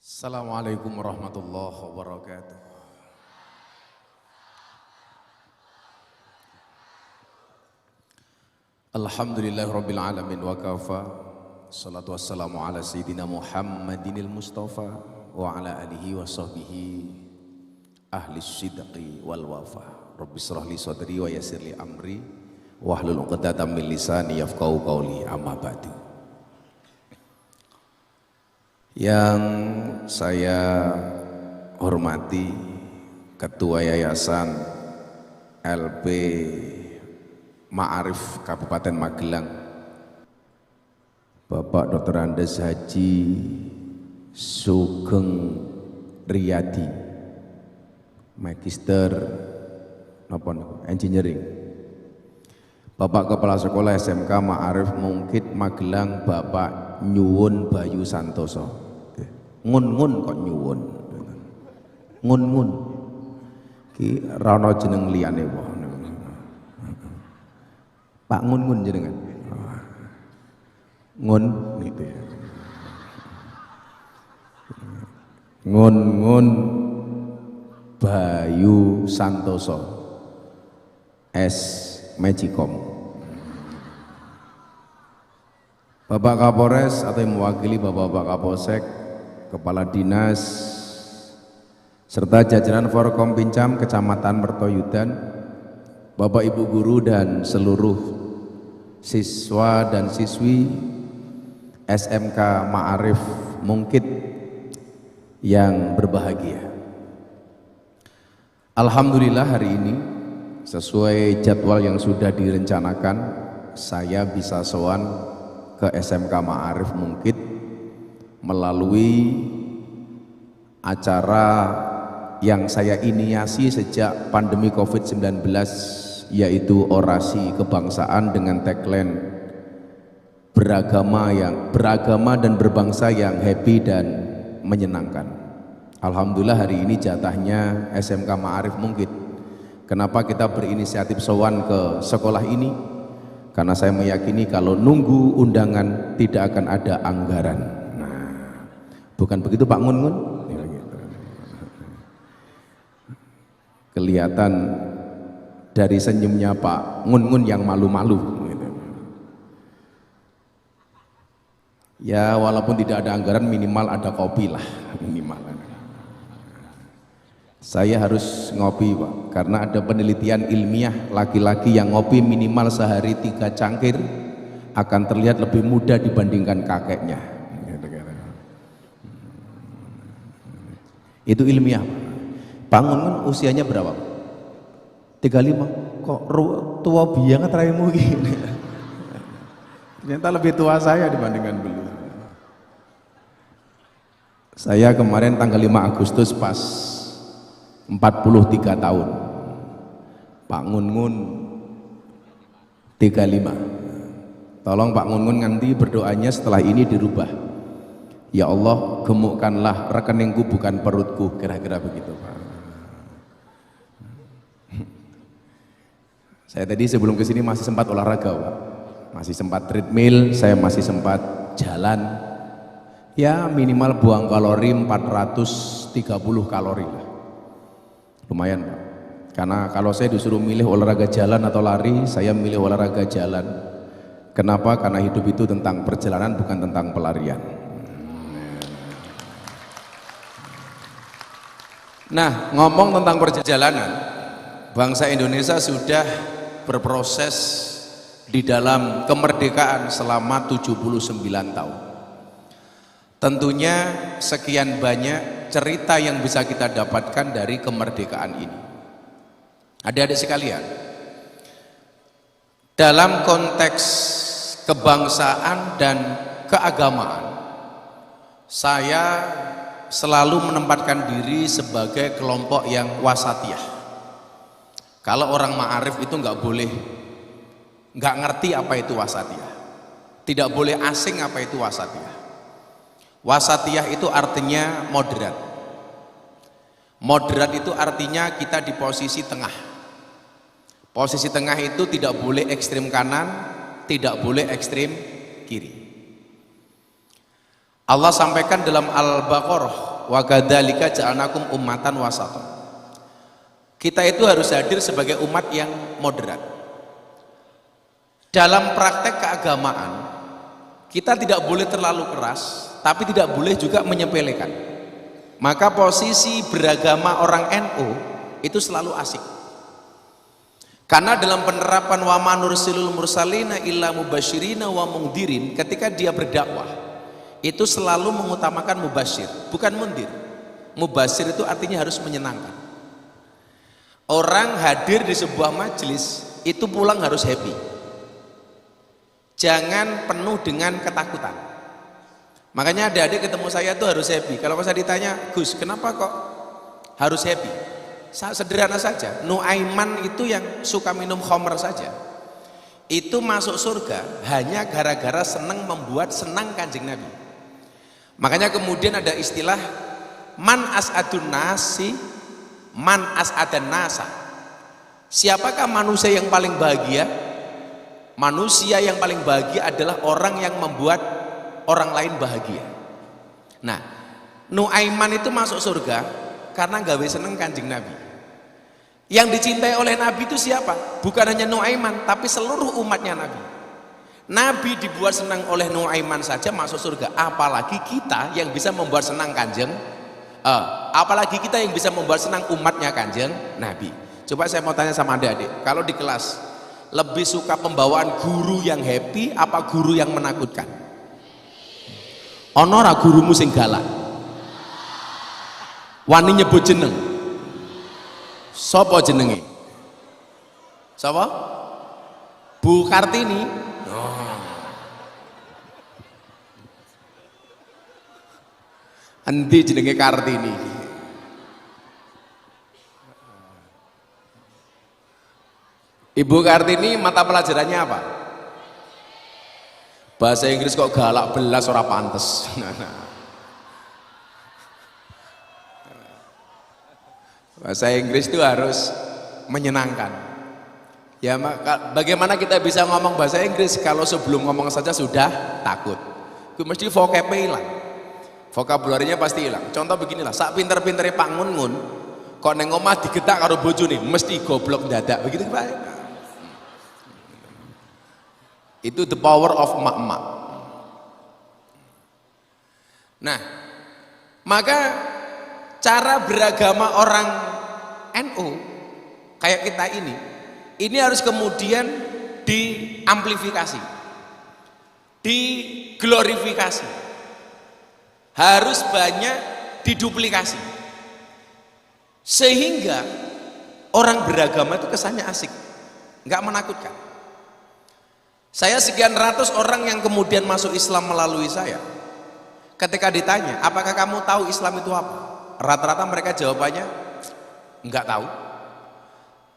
Assalamualaikum warahmatullahi wabarakatuh. Alhamdulillahirabbil alamin wa kafa. Salatu wassalamu ala sayyidina Muhammadinil Mustafa wa ala alihi wa sahbihi ahli sidqi wal wafa. Rabbi shrah li sadri wa yassir li amri wahlul 'uqdatam min lisani yafqahu qawli, amma ba'du. Yang saya hormati Ketua Yayasan LP Ma'arif Kabupaten Magelang, Bapak Dr. Andes Haji Sugeng Riyadi, Magister Engineering, Bapak Kepala Sekolah SMK Ma'arif Mungkit Magelang, Bapak Nyuwun Bayu Santoso. Ngun-ngun kok nyuwun, ngun-ngun ki rana jeneng liyane wae. Pak ngun-ngun jenengan. Ngun niku ya. Ngun-ngun Bayu Santoso S Magicom. Bapak Kapolres atau yang mewakili Bapak Kapolsek, Kepala Dinas, serta jajaran Forkompinjam Kecamatan Mertoyudan, Bapak Ibu Guru dan seluruh siswa dan siswi SMK Ma'arif Mungkit yang berbahagia. Alhamdulillah hari ini sesuai jadwal yang sudah direncanakan, saya bisa sowan ke SMK Ma'arif Mungkit melalui acara yang saya inisiasi sejak pandemi COVID-19, yaitu orasi kebangsaan dengan tagline beragama dan berbangsa yang happy dan menyenangkan. Alhamdulillah hari ini jatahnya SMK Ma'arif Mungkit. Kenapa kita berinisiatif sowan ke sekolah ini? Karena saya meyakini kalau nunggu undangan tidak akan ada anggaran. Bukan begitu Pak Ngun-ngun? Kelihatan dari senyumnya Pak Ngun-ngun yang malu-malu. Ya walaupun tidak ada anggaran, minimal ada kopi lah, minimal. Saya harus ngopi Pak, karena ada penelitian ilmiah, laki-laki yang ngopi minimal sehari 3 cangkir akan terlihat lebih muda dibandingkan kakeknya. Itu ilmiah. Pak Ngun usianya berapa? 35. Kok tua bianget raimu gini? Ternyata lebih tua saya dibandingkan beliau. Saya kemarin tanggal 5 Agustus pas 43 tahun. Pak Ngun 35. Tolong Pak Ngun nanti berdoanya setelah ini dirubah. Ya Allah, gemukkanlah rekeningku bukan perutku, kira-kira begitu Pak. Saya tadi sebelum kesini masih sempat olahraga Pak. Masih sempat treadmill, saya masih sempat jalan. Ya minimal buang kalori 430 kalori lah. Lumayan Pak. Karena kalau saya disuruh milih olahraga jalan atau lari, saya milih olahraga jalan. Kenapa? Karena hidup itu tentang perjalanan, bukan tentang pelarian. Nah, ngomong tentang perjalanan, bangsa Indonesia sudah berproses di dalam kemerdekaan selama 79 tahun. Tentunya sekian banyak cerita yang bisa kita dapatkan dari kemerdekaan ini. Adik-adik sekalian, dalam konteks kebangsaan dan keagamaan, saya selalu menempatkan diri sebagai kelompok yang wasatiyah. Kalau orang Ma'arif itu nggak ngerti apa itu wasatiyah, tidak boleh asing apa itu wasatiyah. Wasatiyah itu artinya moderat. Moderat itu artinya kita di posisi tengah. Posisi tengah itu tidak boleh ekstrem kanan, tidak boleh ekstrem kiri. Allah sampaikan dalam Al-Baqarah wa kadzalika ja'alnakum ummatan wasata. Kita itu harus hadir sebagai umat yang moderat. Dalam praktek keagamaan, kita tidak boleh terlalu keras, tapi tidak boleh juga menyepelekan. Maka posisi beragama orang NU itu selalu asik. Karena dalam penerapan wa ma nursilul mursalina illa mubasyirina wa mungdirin, ketika dia berdakwah itu selalu mengutamakan mubasyir, bukan mundir. Mubasyir itu artinya harus menyenangkan. Orang hadir di sebuah majelis itu pulang harus happy. Jangan penuh dengan ketakutan. Makanya adik-adik ketemu saya tuh harus happy. Kalau saya ditanya, Gus, kenapa kok harus happy? Sederhana saja. Nuaiman itu yang suka minum khamr saja, itu masuk surga hanya gara-gara senang membuat senang Kanjeng Nabi. Makanya kemudian ada istilah man as'adun nasi, man as'adan nasa. Siapakah manusia yang paling bahagia? Manusia yang paling bahagia adalah orang yang membuat orang lain bahagia. Nah, Nuaiman itu masuk surga karena gawe seneng Kanjeng Nabi. Yang dicintai oleh Nabi itu siapa? Bukan hanya Nuaiman, tapi seluruh umatnya Nabi. Nabi dibuat senang oleh Nuaiman saja masuk surga, apalagi kita yang bisa membuat senang Kanjeng, apalagi kita yang bisa membuat senang umatnya Kanjeng Nabi. Coba saya mau tanya sama adik-adik, kalau di kelas lebih suka pembawaan guru yang happy apa guru yang menakutkan? Ono ra gurumu sing galak? Wani nyebut jeneng. Sopo jenenge? Sopo? Bu Kartini. Endi jenenge Kartini? Ibu Kartini mata pelajarannya apa? Bahasa Inggris kok galak belas ora pantes. Bahasa Inggris itu harus menyenangkan. Ya, bagaimana kita bisa ngomong bahasa Inggris kalau sebelum ngomong saja sudah takut? Itu mesti vocabnya hilang. Vokabularinya pasti hilang. Contoh beginilah, sak pinter-pintere Pak Ngun-ngun kok neng omah digetak karo bojone mesti goblok dadak. Begitu Pak. Itu the power of emak-emak. Nah, maka cara beragama orang NU kayak kita ini harus kemudian diamplifikasi, diglorifikasi, harus banyak diduplikasi, sehingga orang beragama itu kesannya asik, nggak menakutkan. Saya sekian ratus orang yang kemudian masuk Islam melalui saya, ketika ditanya apakah kamu tahu Islam itu apa, rata-rata mereka jawabannya enggak tahu.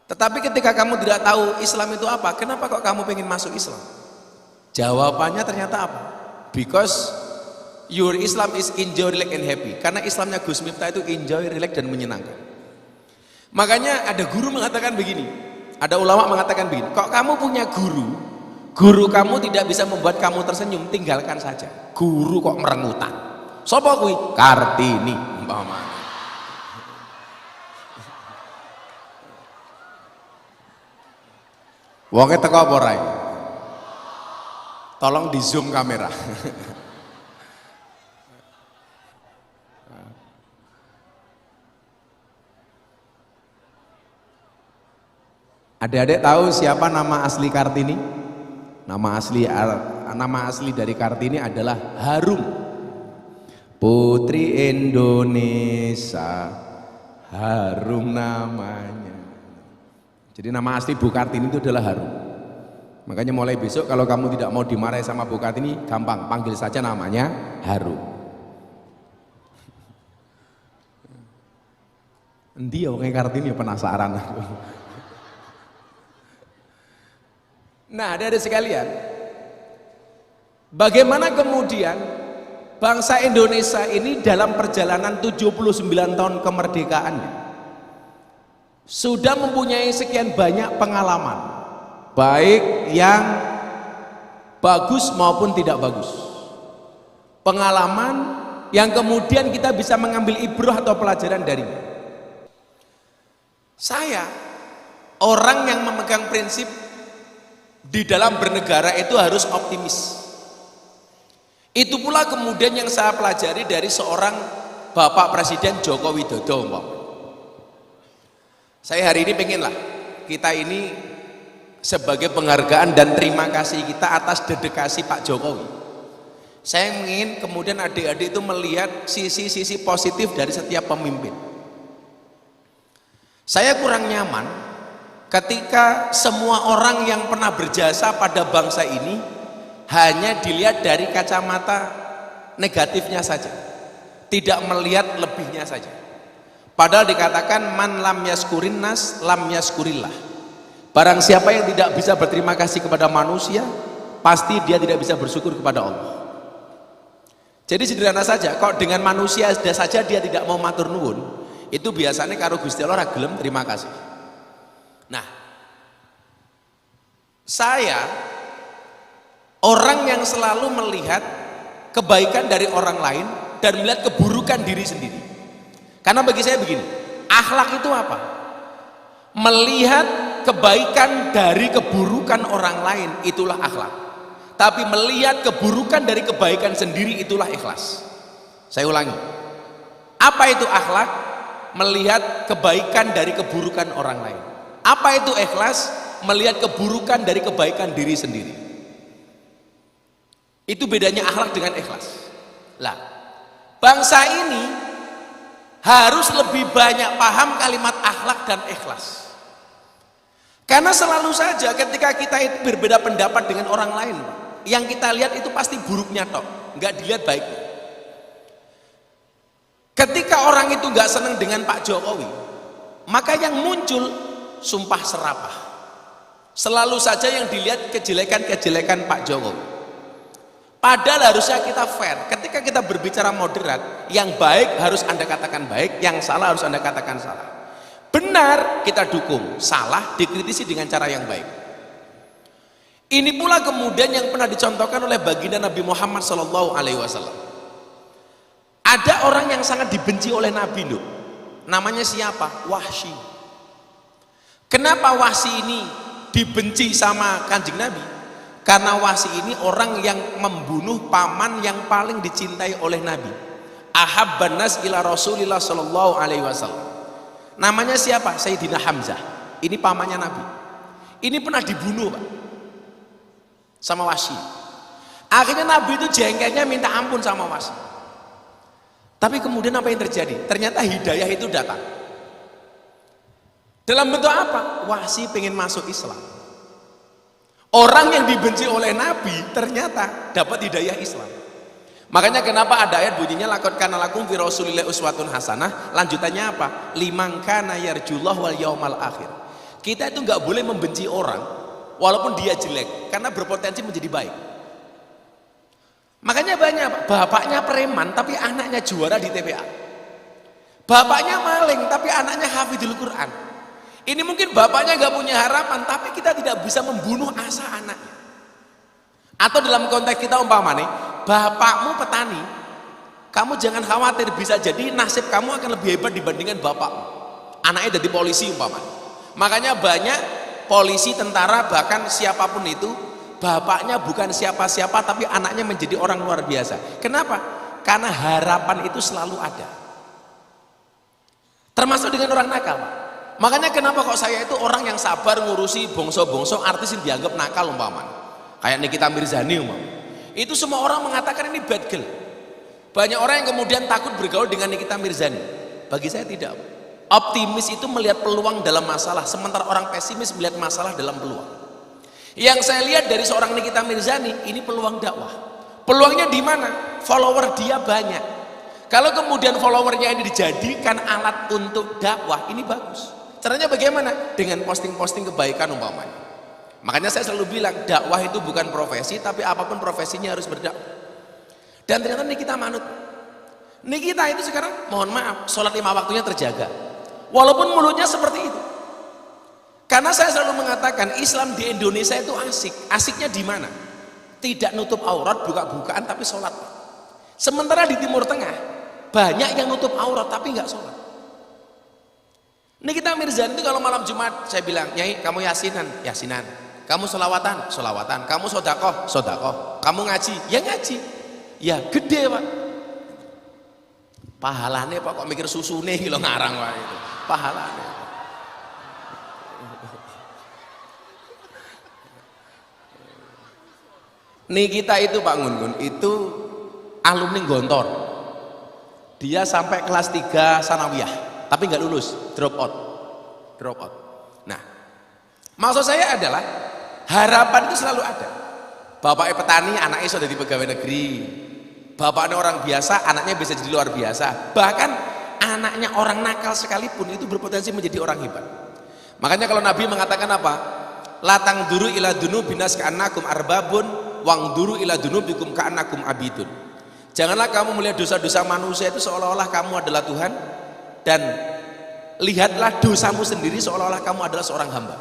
Tetapi ketika kamu tidak tahu Islam itu apa, kenapa kok kamu pengen masuk Islam? Jawabannya ternyata apa? Because your Islam is enjoy, relax and happy. Karena Islamnya Gus Miftah itu enjoy, relax dan menyenangkan. Makanya ada guru mengatakan begini, ada ulama mengatakan begini, kok kamu punya guru kamu tidak bisa membuat kamu tersenyum, tinggalkan saja. Guru kok merengutan. Sopo kuwi? Kartini umpamanya. Wonge teko apa ora? Tolong di zoom kamera. Adik-adik tahu siapa nama asli Kartini? Nama asli dari Kartini adalah Harum. Putri Indonesia, harum namanya. Jadi nama asli Bu Kartini itu adalah Harum. Makanya mulai besok kalau kamu tidak mau dimarahi sama Bu Kartini, gampang, panggil saja namanya Harum. Endi ya wong Kartini, penasaran aku. Nah, ada sekalian, bagaimana kemudian bangsa Indonesia ini dalam perjalanan 79 tahun kemerdekaannya sudah mempunyai sekian banyak pengalaman, baik yang bagus maupun tidak bagus. Pengalaman yang kemudian kita bisa mengambil ibrah atau pelajaran darinya. Saya orang yang memegang prinsip di dalam bernegara itu harus optimis. Itu pula kemudian yang saya pelajari dari seorang Bapak Presiden Joko Widodo. Saya hari ini pengenlah kita ini sebagai penghargaan dan terima kasih kita atas dedikasi Pak Jokowi. Saya ingin kemudian adik-adik itu melihat sisi-sisi positif dari setiap pemimpin. Saya kurang nyaman ketika semua orang yang pernah berjasa pada bangsa ini hanya dilihat dari kacamata negatifnya saja, tidak melihat lebihnya saja. Padahal dikatakan man lam yaskurin nas lam yaskurillah. Barang siapa yang tidak bisa berterima kasih kepada manusia, pasti dia tidak bisa bersyukur kepada Allah. Jadi sederhana saja, kok dengan manusia saja dia tidak mau matur nuwun, itu biasanya karo Gusti Allah ora gelem terima kasih. Nah, saya orang yang selalu melihat kebaikan dari orang lain dan melihat keburukan diri sendiri. Karena bagi saya begini, akhlak itu apa? Melihat kebaikan dari keburukan orang lain, itulah akhlak. Tapi melihat keburukan dari kebaikan sendiri, itulah ikhlas. Saya ulangi, apa itu akhlak? Melihat kebaikan dari keburukan orang lain. Apa itu ikhlas? Melihat keburukan dari kebaikan diri sendiri. Itu bedanya akhlak dengan ikhlas. Lah, bangsa ini harus lebih banyak paham kalimat akhlak dan ikhlas. Karena selalu saja ketika kita itu berbeda pendapat dengan orang lain, yang kita lihat itu pasti buruknya tok, nggak dilihat baiknya. Ketika orang itu nggak senang dengan Pak Jokowi, maka yang muncul sumpah serapah. Selalu saja yang dilihat kejelekan-kejelekan Pak Jokowi. Padahal harusnya kita fair. Ketika kita berbicara moderat, yang baik harus Anda katakan baik, yang salah harus Anda katakan salah. Benar kita dukung, salah dikritisi dengan cara yang baik. Ini pula kemudian yang pernah dicontohkan oleh baginda Nabi Muhammad SAW. Ada orang yang sangat dibenci oleh Nabi Nuh. Namanya siapa? Wahsy. Kenapa Wahsy ini dibenci sama Kanjeng Nabi? Karena Wahsy ini orang yang membunuh paman yang paling dicintai oleh Nabi. Ahabban nas ila Rasulillah SAW. Namanya siapa? Sayyidina Hamzah. Ini pamannya Nabi. Ini pernah dibunuh, Pak, sama Wahsy. Akhirnya Nabi itu jengkelnya minta ampun sama Wahsy. Tapi kemudian apa yang terjadi? Ternyata hidayah itu datang. Dalam bentuk apa? Wahsy pengen masuk Islam. Orang yang dibenci oleh Nabi ternyata dapat hidayah Islam. Makanya kenapa ada ayat bunyinya laqad kana lakum fi Rasulillahi uswatun hasanah, lanjutannya apa? Liman kana yarjullah wal yaumal akhir. Kita itu nggak boleh membenci orang walaupun dia jelek, karena berpotensi menjadi baik. Makanya banyak bapaknya preman tapi anaknya juara di TPA. Bapaknya maling tapi anaknya hafidhul Quran. Ini mungkin bapaknya nggak punya harapan, tapi kita tidak bisa membunuh asa anaknya. Atau dalam konteks kita umpamanya, bapakmu petani, kamu jangan khawatir, bisa jadi nasib kamu akan lebih hebat dibandingkan bapakmu. Anaknya jadi polisi umpamanya. Makanya banyak polisi, tentara, bahkan siapapun itu, bapaknya bukan siapa-siapa tapi anaknya menjadi orang luar biasa. Kenapa? Karena harapan itu selalu ada. Termasuk dengan orang nakal, Pak. Makanya kenapa kok saya itu orang yang sabar ngurusi bongso-bongso artis yang dianggap nakal umpamanya. Kayak Nikita Mirzani umpamanya. Itu semua orang mengatakan ini bad girl. Banyak orang yang kemudian takut bergaul dengan Nikita Mirzani. Bagi saya tidak. Optimis itu melihat peluang dalam masalah, sementara orang pesimis melihat masalah dalam peluang. Yang saya lihat dari seorang Nikita Mirzani, ini peluang dakwah. Peluangnya di mana? Follower dia banyak. Kalau kemudian followernya ini dijadikan alat untuk dakwah, ini bagus. Caranya bagaimana? Dengan posting-posting kebaikan umpamanya. Makanya saya selalu bilang, dakwah itu bukan profesi, tapi apapun profesinya harus berdakwah. Dan ternyata Nikita manut. Nikita itu sekarang, mohon maaf, sholat 5 waktunya terjaga. Walaupun mulutnya seperti itu. Karena saya selalu mengatakan, Islam di Indonesia itu asik. Asiknya di mana? Tidak nutup aurat, buka-bukaan, tapi sholat. Sementara di Timur Tengah banyak yang nutup aurat tapi nggak sholat. Ini kita Mirzani itu kalau malam Jumat saya bilang, Nyai kamu yasinan, yasinan. Kamu sholawatan, sholawatan. Kamu sodakoh, sodakoh. Kamu ngaji, ya ngaji. Ya gede Pak. Pahalane Pak kok mikir susune gitu ngarang Pak itu. Pahalane. Nih kita itu Pak Ngun itu alumni Gontor. Dia sampai kelas 3 sanawiyah, tapi nggak lulus, drop out. Nah, maksud saya adalah harapan itu selalu ada. Bapaknya petani, anaknya sudah di pegawai negeri. Bapaknya orang biasa, anaknya bisa jadi luar biasa. Bahkan anaknya orang nakal sekalipun itu berpotensi menjadi orang hebat. Makanya kalau Nabi mengatakan apa? Latang duru ila dunu binas ka'annakum arbabun wang duru ila dunubikum ka'annakum abidun. Janganlah kamu melihat dosa-dosa manusia itu seolah-olah kamu adalah Tuhan, dan lihatlah dosamu sendiri seolah-olah kamu adalah seorang hamba.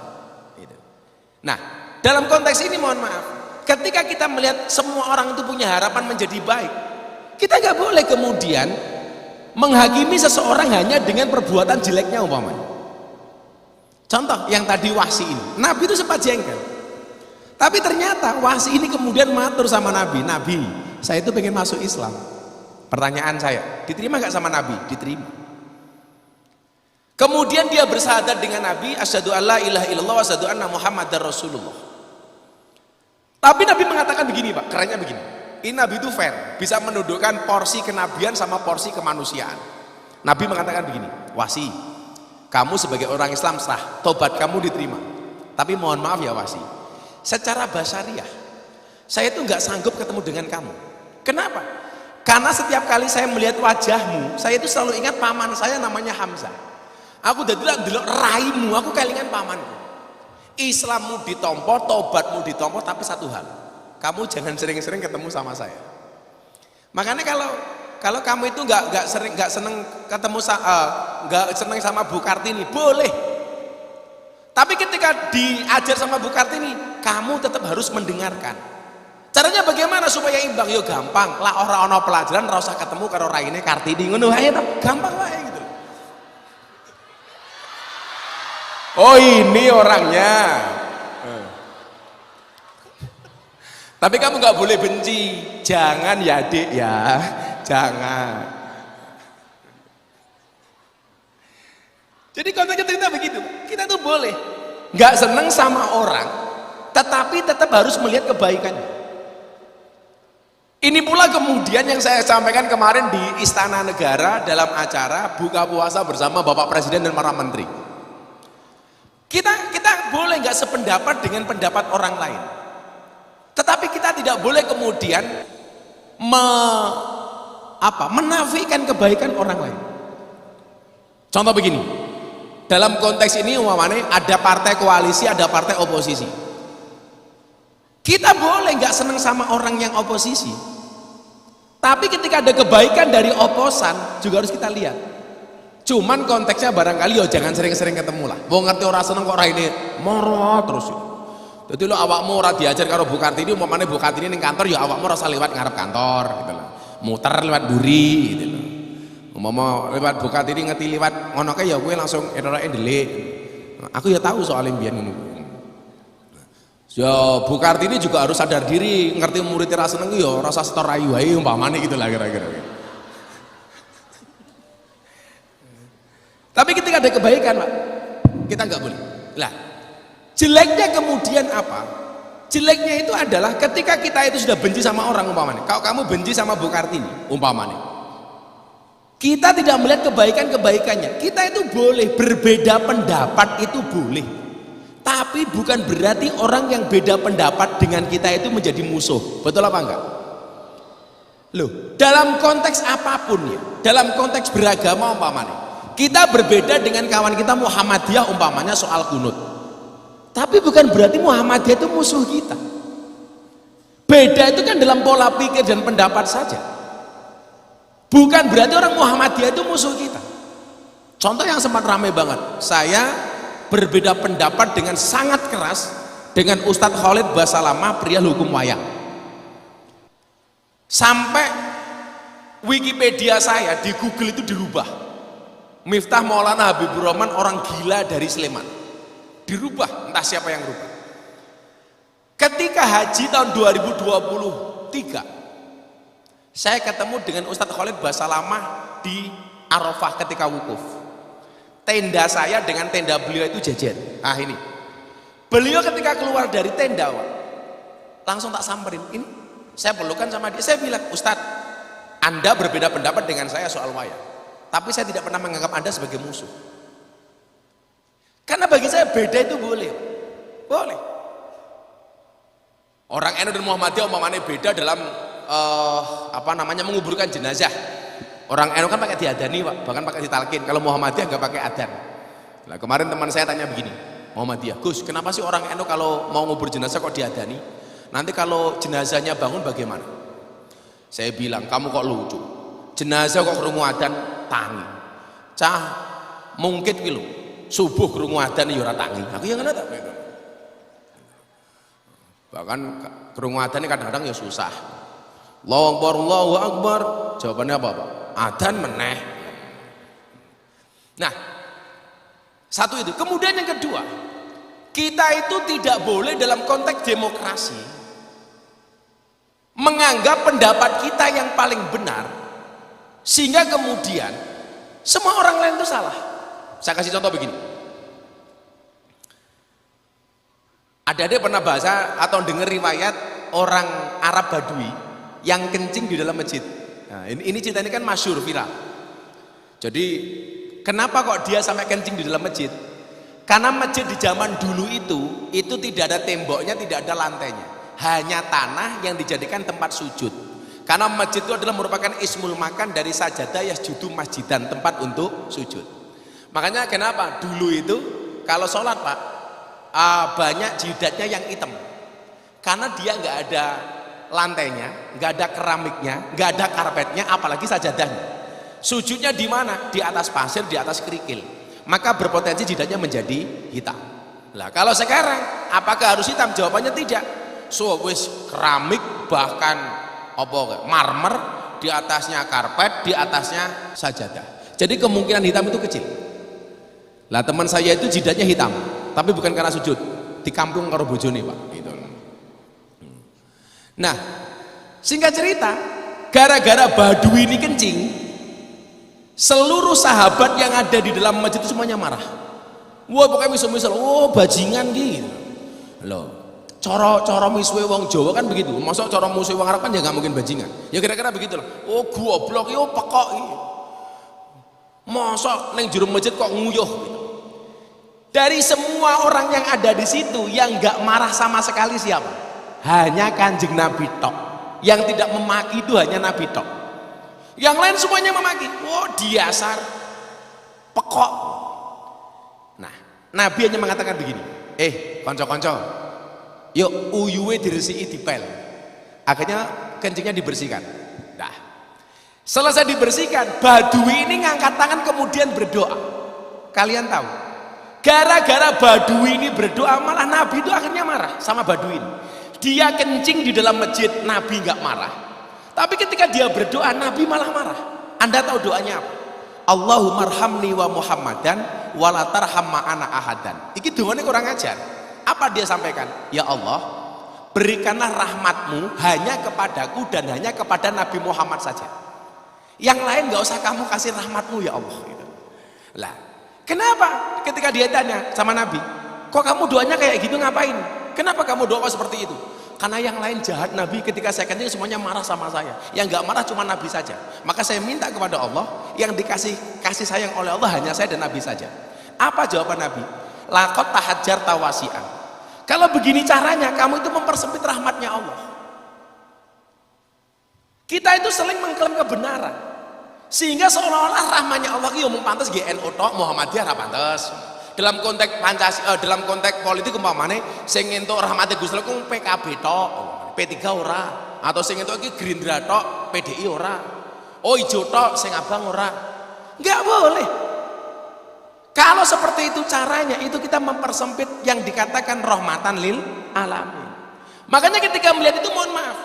Nah, dalam konteks ini mohon maaf, ketika kita melihat semua orang itu punya harapan menjadi baik, kita nggak boleh kemudian menghakimi seseorang hanya dengan perbuatan jeleknya umpamanya. Contoh yang tadi Wahsi ini, Nabi itu sempat jengkel, tapi ternyata Wahsi ini kemudian matur sama Nabi, Nabi saya itu pengen masuk Islam. Pertanyaan saya, diterima nggak sama Nabi? Diterima. Kemudian dia bersahadat dengan Nabi, asyhadu alla ilaha illallah wa asyhadu anna muhammadar rasulullah. Tapi Nabi mengatakan begini Pak, kerennya begini. Ini Nabi itu fair, bisa menundukkan porsi kenabian sama porsi kemanusiaan. Nabi mengatakan begini, Wahsi, kamu sebagai orang Islam sah, tobat kamu diterima. Tapi mohon maaf ya Wahsi, secara basariah, saya itu nggak sanggup ketemu dengan kamu. Kenapa? Karena setiap kali saya melihat wajahmu, saya itu selalu ingat paman saya namanya Hamzah. Aku udah delok raimu, aku kelingan pamanku. Islammu ditompo, tobatmu ditompo, tapi satu hal, kamu jangan sering-sering ketemu sama saya. Makanya kalau kamu itu nggak seneng ketemu, nggak seneng sama Bu Kartini, boleh. Tapi ketika diajar sama Bu Kartini, kamu tetap harus mendengarkan. Caranya bagaimana supaya imbang? Yo gampang, lah ora ana pelajaran ora usah ketemu karo raine Kartini ngono wae to, gampang wae gitu. Oh ini orangnya. Tapi kamu nggak boleh benci, jangan ya Dik ya, jangan. Jadi konteksnya cerita begitu, kita tuh boleh nggak seneng sama orang, tetapi tetap harus melihat kebaikannya. Ini pula kemudian yang saya sampaikan kemarin di Istana Negara dalam acara buka puasa bersama Bapak Presiden dan para menteri. Kita boleh nggak sependapat dengan pendapat orang lain, tetapi kita tidak boleh kemudian menafikan kebaikan orang lain. Contoh begini, dalam konteks ini umpamanya ada partai koalisi, ada partai oposisi. Kita boleh nggak seneng sama orang yang oposisi, tapi ketika ada kebaikan dari oposan juga harus kita lihat. Cuman konteksnya barangkali jangan sering-sering ketemu lah. Mau ngerti orang seneng kok ini moro terus. Jadi lo awakmu ora diajar karo Bu Kartini, umpamane Bu Kartini ning kantor ya awakmu rasa lewat ngarep kantor gitu loh. Muter lewat buri gitu loh. Umpama lewat Bu Kartini ngeti liwat ngono kae ya kowe langsung enake ndelik. Aku ya tahu soal mbiyen ngono. Ya Bu Kartini juga harus sadar diri, ngerti muridnya rasa seneng ya rasa setor rayu wae umpamane gitu lah kira-kira. Tapi ketika ada kebaikan Pak, kita nggak boleh. Lah, jeleknya kemudian apa? Jeleknya itu adalah ketika kita itu sudah benci sama orang umpamanya. Kalau kamu benci sama Bu Kartini umpamanya, kita tidak melihat kebaikan-kebaikannya. Kita itu boleh berbeda pendapat, itu boleh. Tapi bukan berarti orang yang beda pendapat dengan kita itu menjadi musuh. Betul apa enggak? Loh, dalam konteks apapun ya, dalam konteks beragama umpamanya, kita berbeda dengan kawan kita Muhammadiyah umpamanya soal kunut. Tapi bukan berarti Muhammadiyah itu musuh kita. Beda itu kan dalam pola pikir dan pendapat saja. Bukan berarti orang Muhammadiyah itu musuh kita. Contoh yang sempat ramai banget, saya berbeda pendapat dengan sangat keras dengan Ustadz Khalid Basalamah perihal hukum wayang. Sampai Wikipedia saya di Google itu dirubah. Miftah Maulana Habibur Rahman orang gila dari Sleman. Dirubah, entah siapa yang rubah. Ketika haji tahun 2023, saya ketemu dengan Ustadz Khalid Basalamah di Arafah ketika wukuf. Tenda saya dengan tenda beliau itu jejer. Nah ini, beliau ketika keluar dari tenda, langsung tak samperin. Ini saya pelukan sama dia. Saya bilang, Ustadz, Anda berbeda pendapat dengan saya soal wayang, tapi saya tidak pernah menganggap Anda sebagai musuh. Karena bagi saya beda itu boleh. Boleh. Orang NU dan Muhammadiyah umpamanya beda dalam menguburkan jenazah. Orang NU kan pakai diadani, Pak, bahkan pakai ditalkin. Kalau Muhammadiyah nggak pakai adan. Nah, kemarin teman saya tanya begini, Muhammadiyah, Gus, kenapa sih orang NU kalau mau ngubur jenazah kok diadani? Nanti kalau jenazahnya bangun bagaimana? Saya bilang, kamu kok lucu. Jenazah kok krungu adan tangi. Cah mungkin gitu. Subuh krungu adan ya ora tangi. Aku yang ngene ta. Bahkan krungu adan kadang-kadang ya susah. Allahu Akbar, Allahu Akbar. Jawabannya apa, Pak? Adan meneh. Nah, satu itu. Kemudian yang kedua, kita itu tidak boleh dalam konteks demokrasi menganggap pendapat kita yang paling benar sehingga kemudian semua orang lain itu salah. Saya kasih contoh begini. Ada pernah bahasa atau dengar riwayat orang Arab Badui yang kencing di dalam masjid. Nah, ini cerita ini kan masyhur, viral. Jadi kenapa kok dia sampai kencing di dalam masjid? Karena masjid di zaman dulu itu tidak ada temboknya, tidak ada lantainya, hanya tanah yang dijadikan tempat sujud. Karena masjid itu adalah merupakan ismul makan dari sajadah yasjudu masjidan, tempat untuk sujud. Makanya kenapa dulu itu kalau sholat, Pak, banyak jidatnya yang hitam, karena dia nggak ada lantainya, nggak ada keramiknya, nggak ada karpetnya, apalagi sajadahnya. Sujudnya di mana? Di atas pasir, di atas kerikil. Maka berpotensi jidatnya menjadi hitam. Lah kalau sekarang, apakah harus hitam? Jawabannya tidak. So wis keramik, bahkan marmer, di atasnya karpet, di atasnya sajadah. Jadi kemungkinan hitam itu kecil. Lah teman saya itu jidatnya hitam, tapi bukan karena sujud, di kampung karo bojone, Pak, gitu. Nah, singkat cerita, gara-gara Badui ini kencing, seluruh sahabat yang ada di dalam masjid itu semuanya marah. Wah, pokoknya misal-misal, oh bajingan gitu. Loh, cara miswe wong Jawa kan begitu. Masa cara miswe wong Arab kan ya nggak mungkin bajingan. Ya kira-kira begitulah. Oh, goblok, yo pekok iki. Masa ning jero masjid kok nguyuh gitu. Dari semua orang yang ada di situ yang nggak marah sama sekali siapa? Hanya Kanjeng Nabi tok. Yang tidak memaki itu hanya Nabi tok. Yang lain semuanya memaki. Oh, diasar, pekok. Nah, Nabi hanya mengatakan begini. Konco-konco, yuk uyuwe diresiki dipel. Akhirnya kencingnya dibersihkan. Nah, selesai dibersihkan, Badui ini ngangkat tangan kemudian berdoa. Kalian tahu, gara-gara Badui ini berdoa, malah Nabi itu akhirnya marah sama Badui ini. Dia kencing di dalam masjid, Nabi nggak marah. Tapi ketika dia berdoa, Nabi malah marah. Anda tahu doanya apa? Allahumma arhamni wa Muhammadan wala tarham ma'ana ahadan. Iki doanya kurang ajar. Apa dia sampaikan? Ya Allah, berikanlah rahmatmu hanya kepadaku dan hanya kepada Nabi Muhammad saja. Yang lain nggak usah kamu kasih rahmatmu ya Allah. Gitu. Lah, kenapa? Ketika dia tanya sama Nabi, kok kamu doanya kayak gitu, ngapain? Kenapa kamu doa seperti itu? Karena yang lain jahat, Nabi, ketika saya kencing semuanya marah sama saya. Yang nggak marah cuma Nabi saja. Maka saya minta kepada Allah, yang dikasih kasih sayang oleh Allah hanya saya dan Nabi saja. Apa jawaban Nabi? Laqad tahajjar tawasian. Kalau begini caranya, kamu itu mempersempit rahmatnya Allah. Kita itu sering mengklaim kebenaran, sehingga seolah-olah rahmatnya Allah itu pantas GNU tok, Muhammadiyah ra pantes. Dalam konteks Pancasila, dalam konteks politik umpamane sing entuk rahmate Gusti Allah ku PKB tok, P3 ora, atau sing entuk iki Gerindra tok, PDI ora. Oh ijo tok, sing abang ora. Enggak boleh. Kalau seperti itu caranya, itu kita mempersempit yang dikatakan rahmatan lil alamin. Makanya ketika melihat itu, mohon maaf,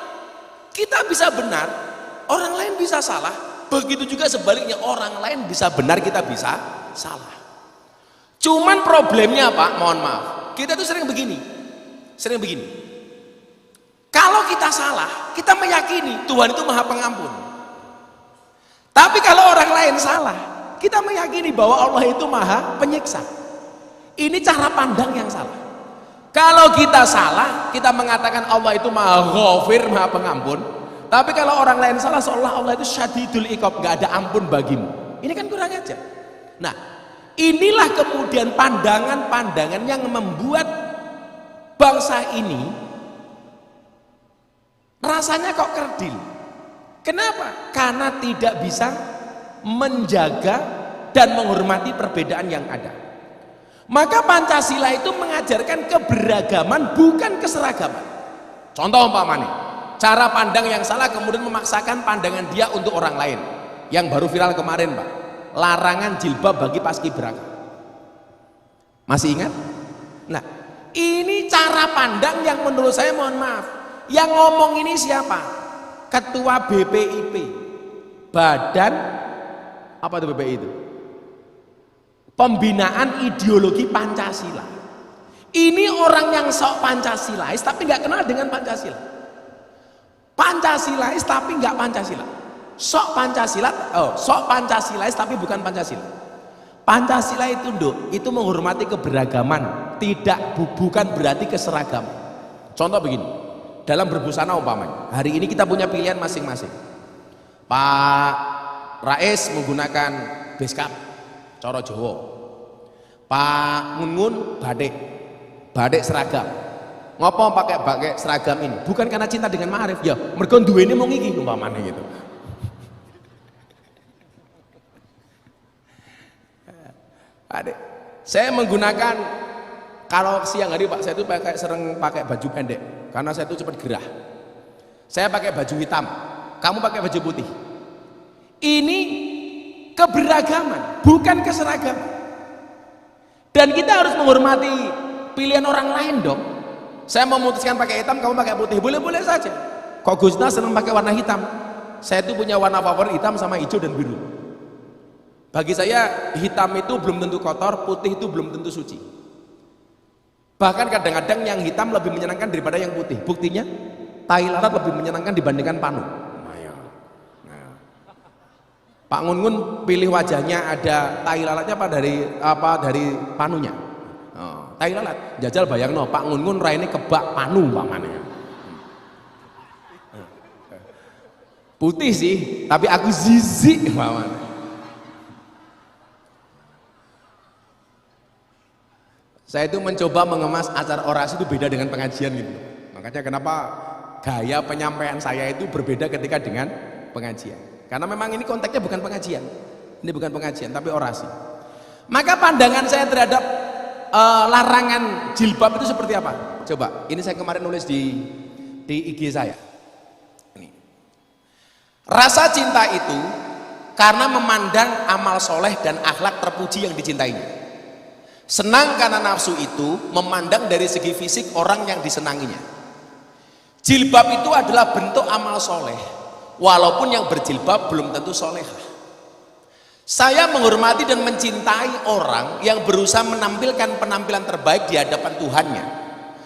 kita bisa benar, orang lain bisa salah, begitu juga sebaliknya orang lain bisa benar, kita bisa salah. Cuman problemnya Pak, mohon maaf, kita tuh sering begini. Kalau kita salah, kita meyakini Tuhan itu Maha Pengampun. Tapi kalau orang lain salah, kita meyakini bahwa Allah itu Maha Penyiksa. Ini cara pandang yang salah. Kalau kita salah, kita mengatakan Allah itu Maha Ghafir, Maha Pengampun. Tapi kalau orang lain salah, seolah Allah itu Syadidul Iqab, nggak ada ampun bagimu. Ini kan kurang aja. Nah, inilah kemudian pandangan-pandangan yang membuat bangsa ini rasanya kok kerdil. Kenapa? Karena tidak bisa menjaga dan menghormati perbedaan yang ada. Maka Pancasila itu mengajarkan keberagaman, bukan keseragaman. Contoh umpamanya, cara pandang yang salah kemudian memaksakan pandangan dia untuk orang lain. Yang baru viral kemarin Pak, larangan jilbab bagi paskibraka. Masih ingat? Nah, ini cara pandang yang menurut saya, mohon maaf, yang ngomong ini siapa? Ketua BPIP, Badan apa itu BPI itu? Pembinaan Ideologi Pancasila. Ini orang yang sok Pancasilais tapi nggak kenal dengan Pancasila. Pancasilais tapi nggak Pancasila. Sok Pancasilais tapi bukan Pancasila. Pancasila itu itu menghormati keberagaman, bukan berarti keseragaman. Contoh begini, dalam berbusana umpamanya, hari ini kita punya pilihan masing-masing. Pak Rais menggunakan beskap coro Jawa, Pak Ngun batik seragam. Ngopo pakai seragam ini? Bukan karena cinta dengan ma'arif ya, mergo duwene mung iki umpamane gitu. Adik, saya menggunakan, kalau siang hari Pak, saya itu sering pakai baju pendek karena saya itu cepat gerah. Saya pakai baju hitam, kamu pakai baju putih. Ini keberagaman, bukan keseragaman. Dan kita harus menghormati pilihan orang lain dong. Saya memutuskan pakai hitam, kamu pakai putih, boleh-boleh saja. Kok Gusna senang pakai warna hitam? Saya itu punya warna favorit hitam sama hijau dan biru. Bagi saya hitam itu belum tentu kotor, putih itu belum tentu suci. Bahkan kadang-kadang yang hitam lebih menyenangkan daripada yang putih. Buktinya tai lalat lebih menyenangkan dibandingkan panu. Pak Ngun pilih wajahnya ada tai lalatnya dari panunya. Tai lalat, jajal bayangno Pak Ngun raine kebak panu pamane. Putih sih, tapi aku zizi pamane. Saya itu mencoba mengemas acara orasi itu beda dengan pengajian gitu. Makanya kenapa gaya penyampaian saya itu berbeda ketika dengan pengajian. Karena memang ini konteksnya bukan pengajian. Ini bukan pengajian tapi orasi. Maka pandangan saya terhadap larangan jilbab itu seperti apa? Coba, ini saya kemarin nulis di IG saya. Ini. Rasa cinta itu karena memandang amal soleh dan akhlak terpuji yang dicintainya. Senang karena nafsu itu memandang dari segi fisik orang yang disenanginya. Jilbab itu adalah bentuk amal soleh, walaupun yang berjilbab belum tentu solehah. Saya menghormati dan mencintai orang yang berusaha menampilkan penampilan terbaik di hadapan Tuhannya.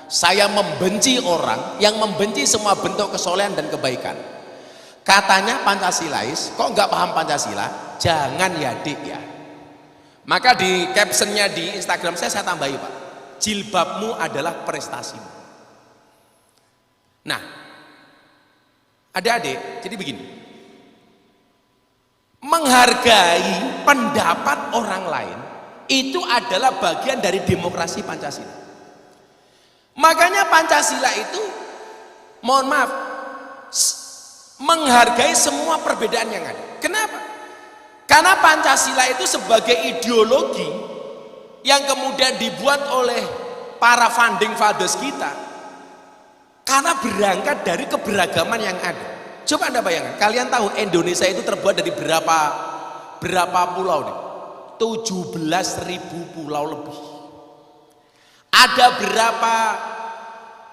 Saya membenci orang yang membenci semua bentuk kesolehan dan kebaikan. Katanya Pancasilais, kok nggak paham Pancasila? Jangan ya dik ya. Maka di captionnya di Instagram saya tambahi Pak, jilbabmu adalah prestasimu. Nah, adik-adik, jadi begini, menghargai pendapat orang lain itu adalah bagian dari demokrasi Pancasila. Makanya Pancasila itu, mohon maaf, menghargai semua perbedaan yang ada. Kenapa? Karena Pancasila itu sebagai ideologi yang kemudian dibuat oleh para founding fathers kita, karena berangkat dari keberagaman yang ada. Coba Anda bayangkan, kalian tahu Indonesia itu terbuat dari berapa pulau nih? 17.000 pulau lebih. Ada berapa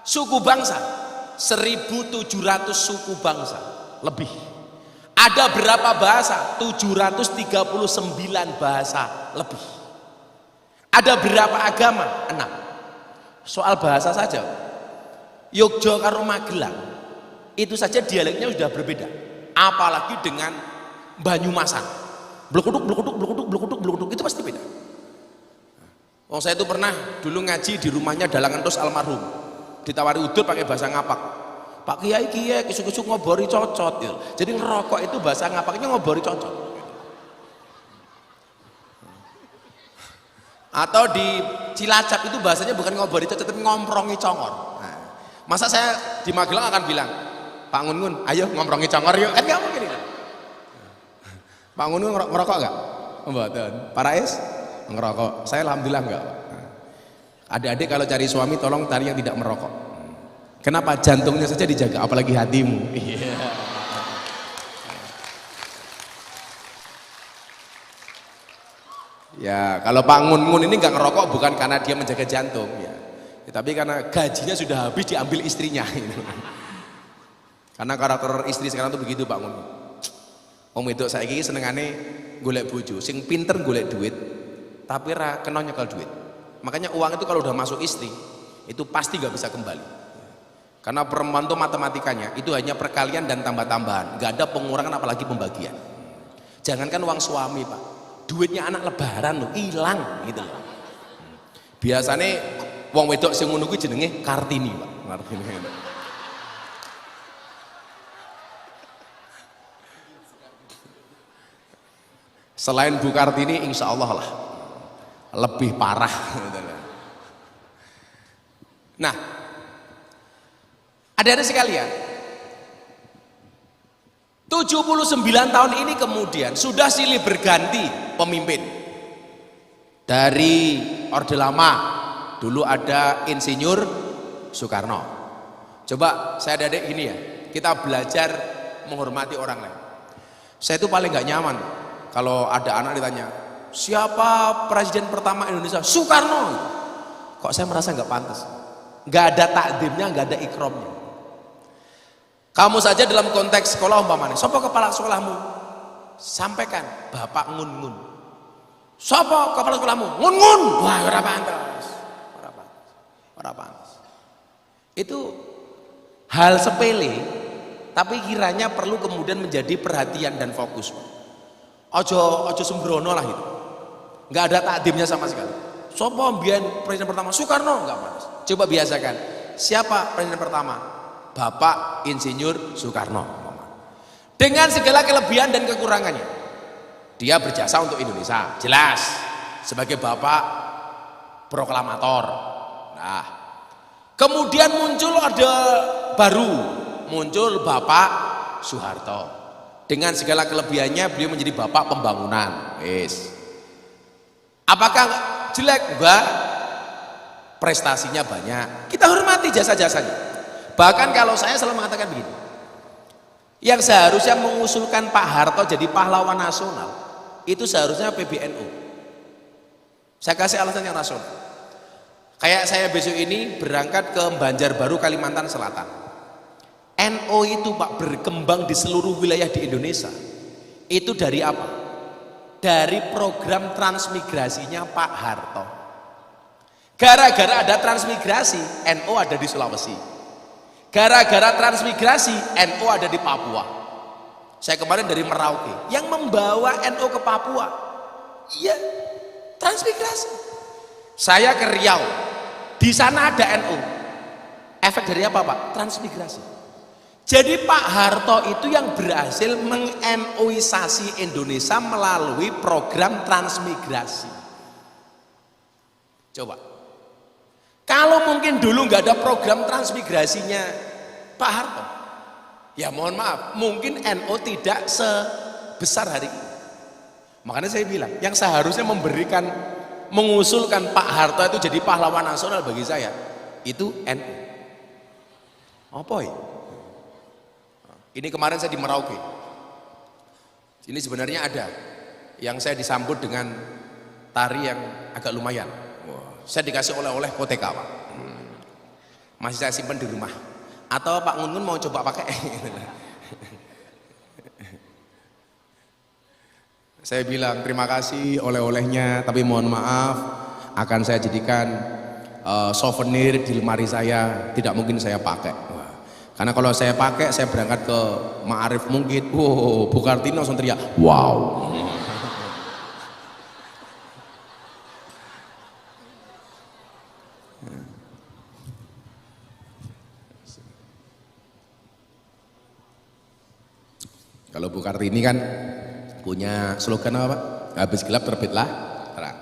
suku bangsa? 1.700 suku bangsa lebih. Ada berapa bahasa? 739 bahasa lebih. Ada berapa agama? 6. Soal bahasa saja, Yogyakarta karo Magelang itu saja dialeknya sudah berbeda, apalagi dengan Banyumasan. Blekuduk, blekuduk, blekuduk, blekuduk, blekuduk, itu pasti beda. Oh, saya itu pernah dulu ngaji di rumahnya Dalang Entus almarhum, ditawari udut pakai bahasa Ngapak. Pak Kiai kisuk-kisuk ngobori cocot ya. Jadi ngerokok itu bahasa Ngapaknya ngobori cocot. Atau di Cilacap itu bahasanya bukan ngobori cocot tapi ngomprongi congor. Nah, masa saya di Magelang akan bilang, Pak Ngun, ayo ngomprongi congor yuk, kan nggak mungkin itu. Pak Ngun ngerokok nggak? Mboten. Pak Rais ngerokok. Saya alhamdulillah enggak. Adik-adik kalau cari suami tolong cari yang tidak merokok. Kenapa? Jantungnya saja dijaga, apalagi hatimu. Ya, kalau Pak Ngun ini nggak ngerokok bukan karena dia menjaga jantung, ya, tapi karena gajinya sudah habis diambil istrinya. Karena karakter istri sekarang tuh begitu Pak Ngun. Om itu saya ini senengane golek bojo, sing pinter golek duit, tapi ra kena nyekel duit. Makanya uang itu kalau udah masuk istri, itu pasti nggak bisa kembali. Karena perempuan itu matematikanya itu hanya perkalian dan tambah-tambahan, nggak ada pengurangan apalagi pembagian. Jangankan uang suami Pak, duitnya anak lebaran loh hilang gitu loh. Biasanya wong wedok sing ngono kuwi jenenge Kartini Pak, Kartini. Selain Bu Kartini insya Allah lah lebih parah. Nah, adik-adik sekalian, 79 tahun ini kemudian sudah silih berganti pemimpin. Dari Orde Lama dulu ada Insinyur Soekarno. Coba saya adik gini ya, kita belajar menghormati orang lain. Saya itu paling gak nyaman kalau ada anak ditanya, siapa presiden pertama Indonesia? Soekarno. Kok saya merasa nggak pantas, nggak ada takdimnya, nggak ada ikromnya. Kamu saja dalam konteks sekolah umpamanya, siapa kepala sekolahmu? Sampaikan Bapak Ngun. Siapa kepala sekolahmu? Ngun. Wah, ora pantas. Ora pantas. Itu hal sepele, tapi kiranya perlu kemudian menjadi perhatian dan fokus. Ojo sembrono lah itu. Nggak ada takdimnya sama sekali. Siapa mbiyen presiden pertama? Soekarno, nggak pantas. Coba biasakan. Siapa presiden pertama? Bapak Insinyur Soekarno. Dengan segala kelebihan dan kekurangannya, dia berjasa untuk Indonesia, jelas sebagai bapak proklamator. Nah, kemudian muncul muncul Bapak Soeharto. Dengan segala kelebihannya beliau menjadi bapak pembangunan. Wis. Apakah jelek? Enggak. Prestasinya banyak. Kita hormati jasa-jasanya. Bahkan kalau saya selalu mengatakan begini, yang seharusnya mengusulkan Pak Harto jadi pahlawan nasional itu seharusnya PBNU. Saya kasih alasan yang nasional. Kayak saya besok ini berangkat ke Banjarbaru, Kalimantan Selatan. NU itu Pak berkembang di seluruh wilayah di Indonesia. Itu dari apa? Dari program transmigrasinya Pak Harto. Gara-gara ada transmigrasi, NU ada di Sulawesi. Gara-gara transmigrasi, NU ada di Papua. Saya kemarin dari Merauke, yang membawa NU ke Papua, iya transmigrasi. Saya ke Riau, di sana ada NU. Efek dari apa Pak? Transmigrasi. Jadi Pak Harto itu yang berhasil meng-NU-isasi Indonesia melalui program transmigrasi. Coba, kalau mungkin dulu nggak ada program transmigrasinya Pak Harto, ya mohon maaf, mungkin NU tidak sebesar hari ini. Makanya saya bilang, yang seharusnya mengusulkan Pak Harto itu jadi pahlawan nasional bagi saya, itu NU. Apa ya? Ini kemarin saya di Merauke. Ini sebenarnya ada yang saya disambut dengan tari yang agak lumayan. Saya dikasih oleh-oleh koteka Pak. Masih saya simpan di rumah. Atau Pak Ngun mau coba pakai. Saya bilang terima kasih oleh-olehnya, tapi mohon maaf akan saya jadikan souvenir di lemari saya, tidak mungkin saya pakai. Wah, karena kalau saya pakai, saya berangkat ke Ma'arif mungkin, wow, Bu Kartini langsung teriak, wow. Kalau Bu Kartini kan punya slogan apa Pak? Habis gelap terbitlah terang.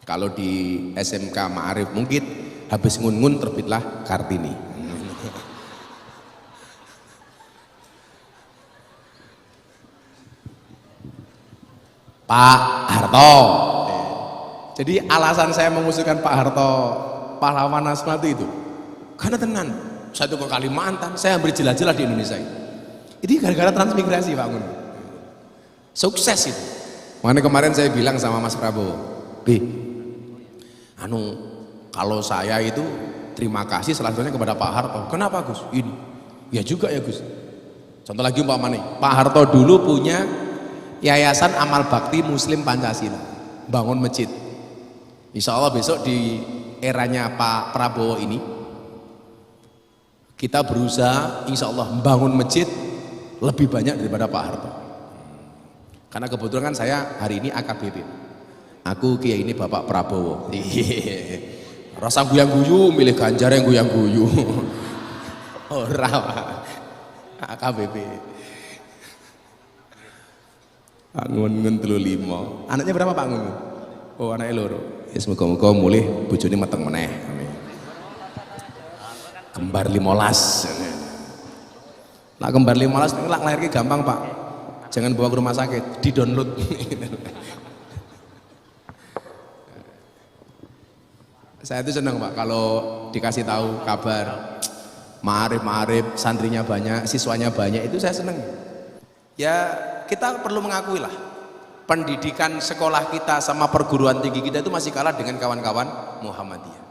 Kalau di SMK Ma'arif mungkin habis ngun-ngun terbitlah Kartini. Pak Harto. Jadi alasan saya mengusulkan Pak Harto pahlawan nasional itu karena tenan. Saya itu ke Kalimantan, saya hampir jelas-jelas di Indonesia ini. Ini gara-gara transmigrasi Pak Ngun. Sukses itu. Makanya kemarin saya bilang sama Mas Prabowo, kalau saya itu terima kasih selanjutnya kepada Pak Harto. Kenapa Gus? Ini. Ya juga ya Gus. Contoh lagi umpamanya, Pak Harto dulu punya Yayasan Amal Bakti Muslim Pancasila, bangun masjid. Insya Allah besok di eranya Pak Prabowo ini, kita berusaha insya Allah membangun masjid lebih banyak daripada Pak Harto. Karena kebetulan kan saya hari ini AKBP. Aku kiai ini Bapak Prabowo. Rasa guyang-guyu milih Ganjar yang guyang-guyu. Ora AKBP. Pak Ngun 35. Anaknya berapa Pak Ngun? Oh, anaknya loro. Ya semoga-moga mulih bojone meteng meneh. Amin. Kembar 15. Lah kembar 15 lak lahirke gampang Pak. Jangan bawa ke rumah sakit, di-download. Saya itu senang Pak kalau dikasih tahu kabar Ma'arif santrinya banyak, siswanya banyak, itu saya senang. Ya kita perlu mengakui lah, pendidikan sekolah kita sama perguruan tinggi kita itu masih kalah dengan kawan-kawan Muhammadiyah.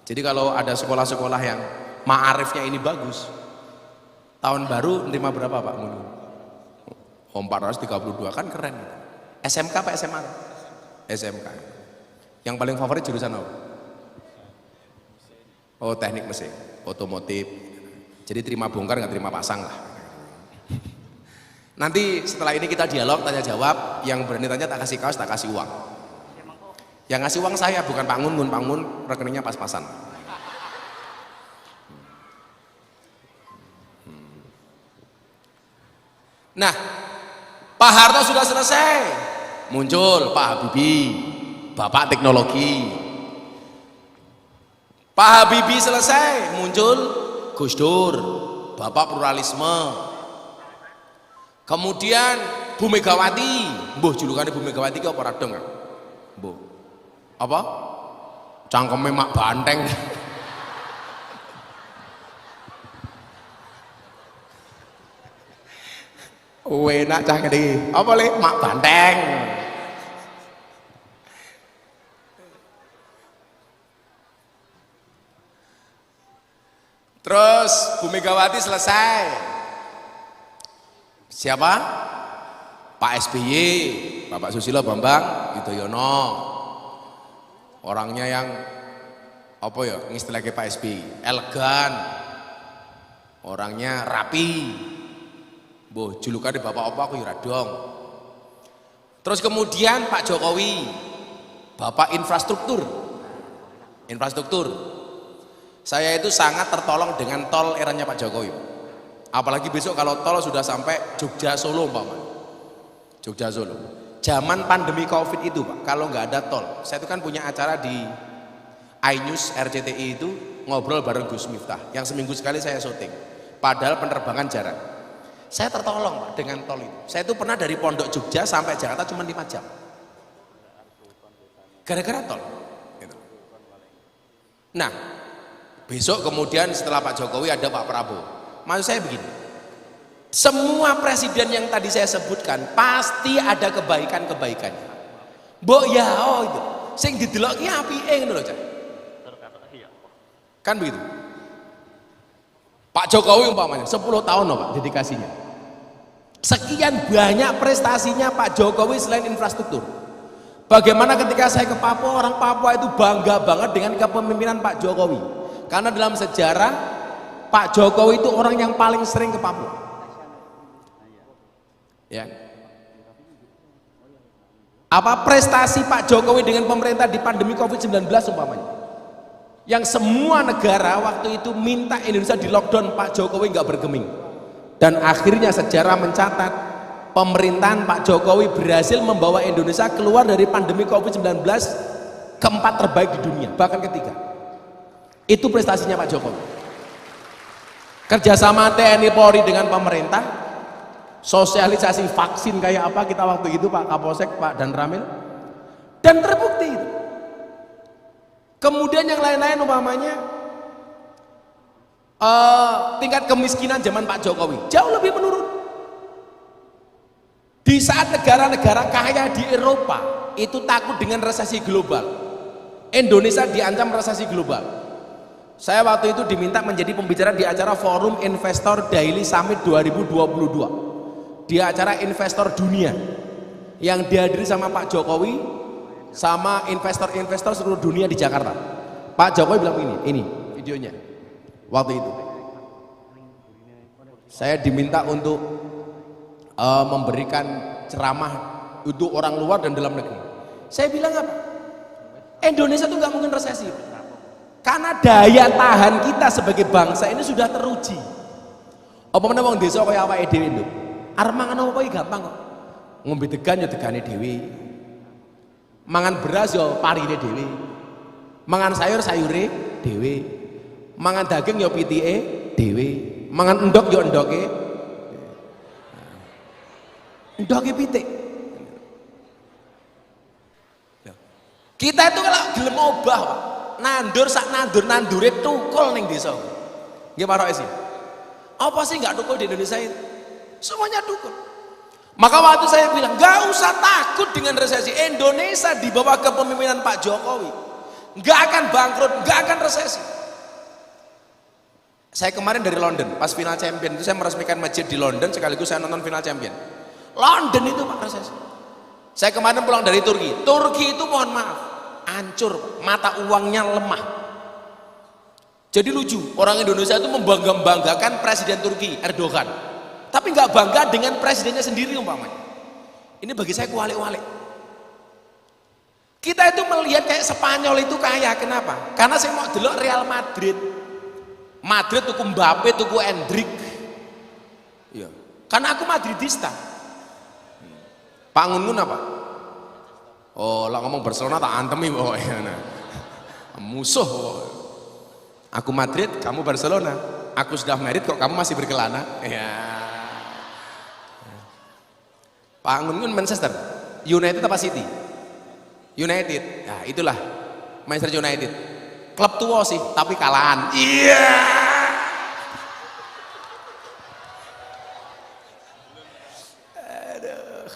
Jadi kalau ada sekolah-sekolah yang Ma'arifnya ini bagus, tahun baru nerima berapa Pak Mulu? 432 kan keren. SMK Pak SMA? SMK. Yang paling favorit jurusan apa? Oh, teknik mesin, otomotif. Jadi terima bongkar nggak terima pasang lah. Nanti setelah ini kita dialog tanya jawab, yang berani tanya tak kasih kaos, tak kasih uang. Yang ngasih uang saya bukan Pak Ngun, Pak Ngun rekeningnya pas-pasan. Nah, Pak Harto sudah selesai, muncul Pak Habibie, Bapak Teknologi. Pak Habibie selesai, muncul Gus Dur, Bapak Pluralisme. Kemudian Bu Megawati, julukannya Bu Megawati ke apa radong kan? Apa? Cangkeme mak banteng. Enak cah gede. Apa le? Mak banteng. Terus Bu Megawati selesai. Siapa? Pak SBY, Bapak Susilo Bambang Yudhoyono. Orangnya yang apa ya? Ngistilahnya Pak SBY, elegan. Orangnya rapi. Julukannya Bapak apa aku ya radong. Terus kemudian Pak Jokowi, Bapak infrastruktur. Saya itu sangat tertolong dengan tol eranya Pak Jokowi. Apalagi besok kalau tol sudah sampai Jogja Solo umpamanya. Jogja Solo. Zaman pandemi Covid itu Pak, kalau nggak ada tol, saya itu kan punya acara di iNews RCTI itu ngobrol bareng Gus Miftah, yang seminggu sekali saya syuting. Padahal penerbangan jarak. Saya tertolong Pak dengan tol itu. Saya itu pernah dari Pondok Jogja sampai Jakarta cuma 5 jam. Gara-gara tol. Nah, besok kemudian setelah Pak Jokowi ada Pak Prabowo. Maksud saya begini, semua presiden yang tadi saya sebutkan pasti ada kebaikan-kebaikannya. Mbok ya itu, sing didelok ki apike ngono lho, Cak. Kan begitu. Pak Jokowi umpamanya 10 tahun loh Pak dedikasinya. Sekian banyak prestasinya Pak Jokowi selain infrastruktur. Bagaimana ketika saya ke Papua, orang Papua itu bangga banget dengan kepemimpinan Pak Jokowi. Karena dalam sejarah Pak Jokowi itu orang yang paling sering ke Papua. Ya. Apa prestasi Pak Jokowi dengan pemerintah di pandemi Covid-19 umpamanya? Yang semua negara waktu itu minta Indonesia di lockdown, Pak Jokowi nggak bergeming. Dan akhirnya sejarah mencatat pemerintahan Pak Jokowi berhasil membawa Indonesia keluar dari pandemi Covid-19 keempat terbaik di dunia, bahkan ketiga. Itu prestasinya Pak Jokowi. Kerjasama TNI Polri dengan pemerintah, sosialisasi vaksin kayak apa kita waktu itu Pak Kapolsek, Pak Dan Ramil, dan terbukti itu. Kemudian yang lain-lain umpamanya tingkat kemiskinan zaman Pak Jokowi jauh lebih menurun. Di saat negara-negara kaya di Eropa itu takut dengan resesi global, Indonesia diancam resesi global. Saya waktu itu diminta menjadi pembicara di acara Forum Investor Daily Summit 2022, di acara investor dunia yang dihadiri sama Pak Jokowi sama investor-investor seluruh dunia di Jakarta. Pak Jokowi bilang ini videonya waktu itu. Saya diminta untuk memberikan ceramah untuk orang luar dan dalam negeri. Saya bilang apa? Indonesia tuh nggak mungkin resesi, karena daya tahan kita sebagai bangsa ini sudah teruji. Apa mana wong desa kaya awake dhewe lho. Arep mangan apa iki gampang kok. Ngombe degan ya degane dhewe. Mangan beras ya parine dhewe. Mangan sayur sayure dhewe. Mangan daging ya pitike dhewe. Mangan endhog ya endhoke. Endhoke pitik. Kita itu kalau gelem obah, Pak, nandur sak nandure tukul ning desa. Nggih Pak Rois. Apa sih nggak tukul di Indonesia itu? Semuanya tukul. Maka waktu saya bilang, nggak usah takut dengan resesi. Indonesia di bawah kepemimpinan Pak Jokowi nggak akan bangkrut, nggak akan resesi. Saya kemarin dari London, pas final champion itu saya meresmikan masjid di London sekaligus saya nonton final champion. London itu Pak resesi. Saya kemarin pulang dari Turki. Turki itu mohon maaf, hancur, mata uangnya lemah. Jadi lucu, orang Indonesia itu membanggakan presiden Turki Erdogan, tapi nggak bangga dengan presidennya sendiri umpamanya. Ini bagi saya kualik-walik. Kita itu melihat kayak Spanyol itu kaya, kenapa? Karena saya mau delok Real Madrid. Madrid tuku Mbappe, tuku Endrick. Iya. Karena aku Madridista. Pak Ngun apa? Oh, lah ngomong Barcelona tak antemi pokoknya. Nah. Musuh pokoknya. Aku Madrid, kamu Barcelona. Aku sudah merit kok kamu masih berkelana. Ya. Pak Ngun Manchester United apa City? United. Nah, itulah Manchester United. Klub tua sih, tapi kalahan. Iya. Aduh.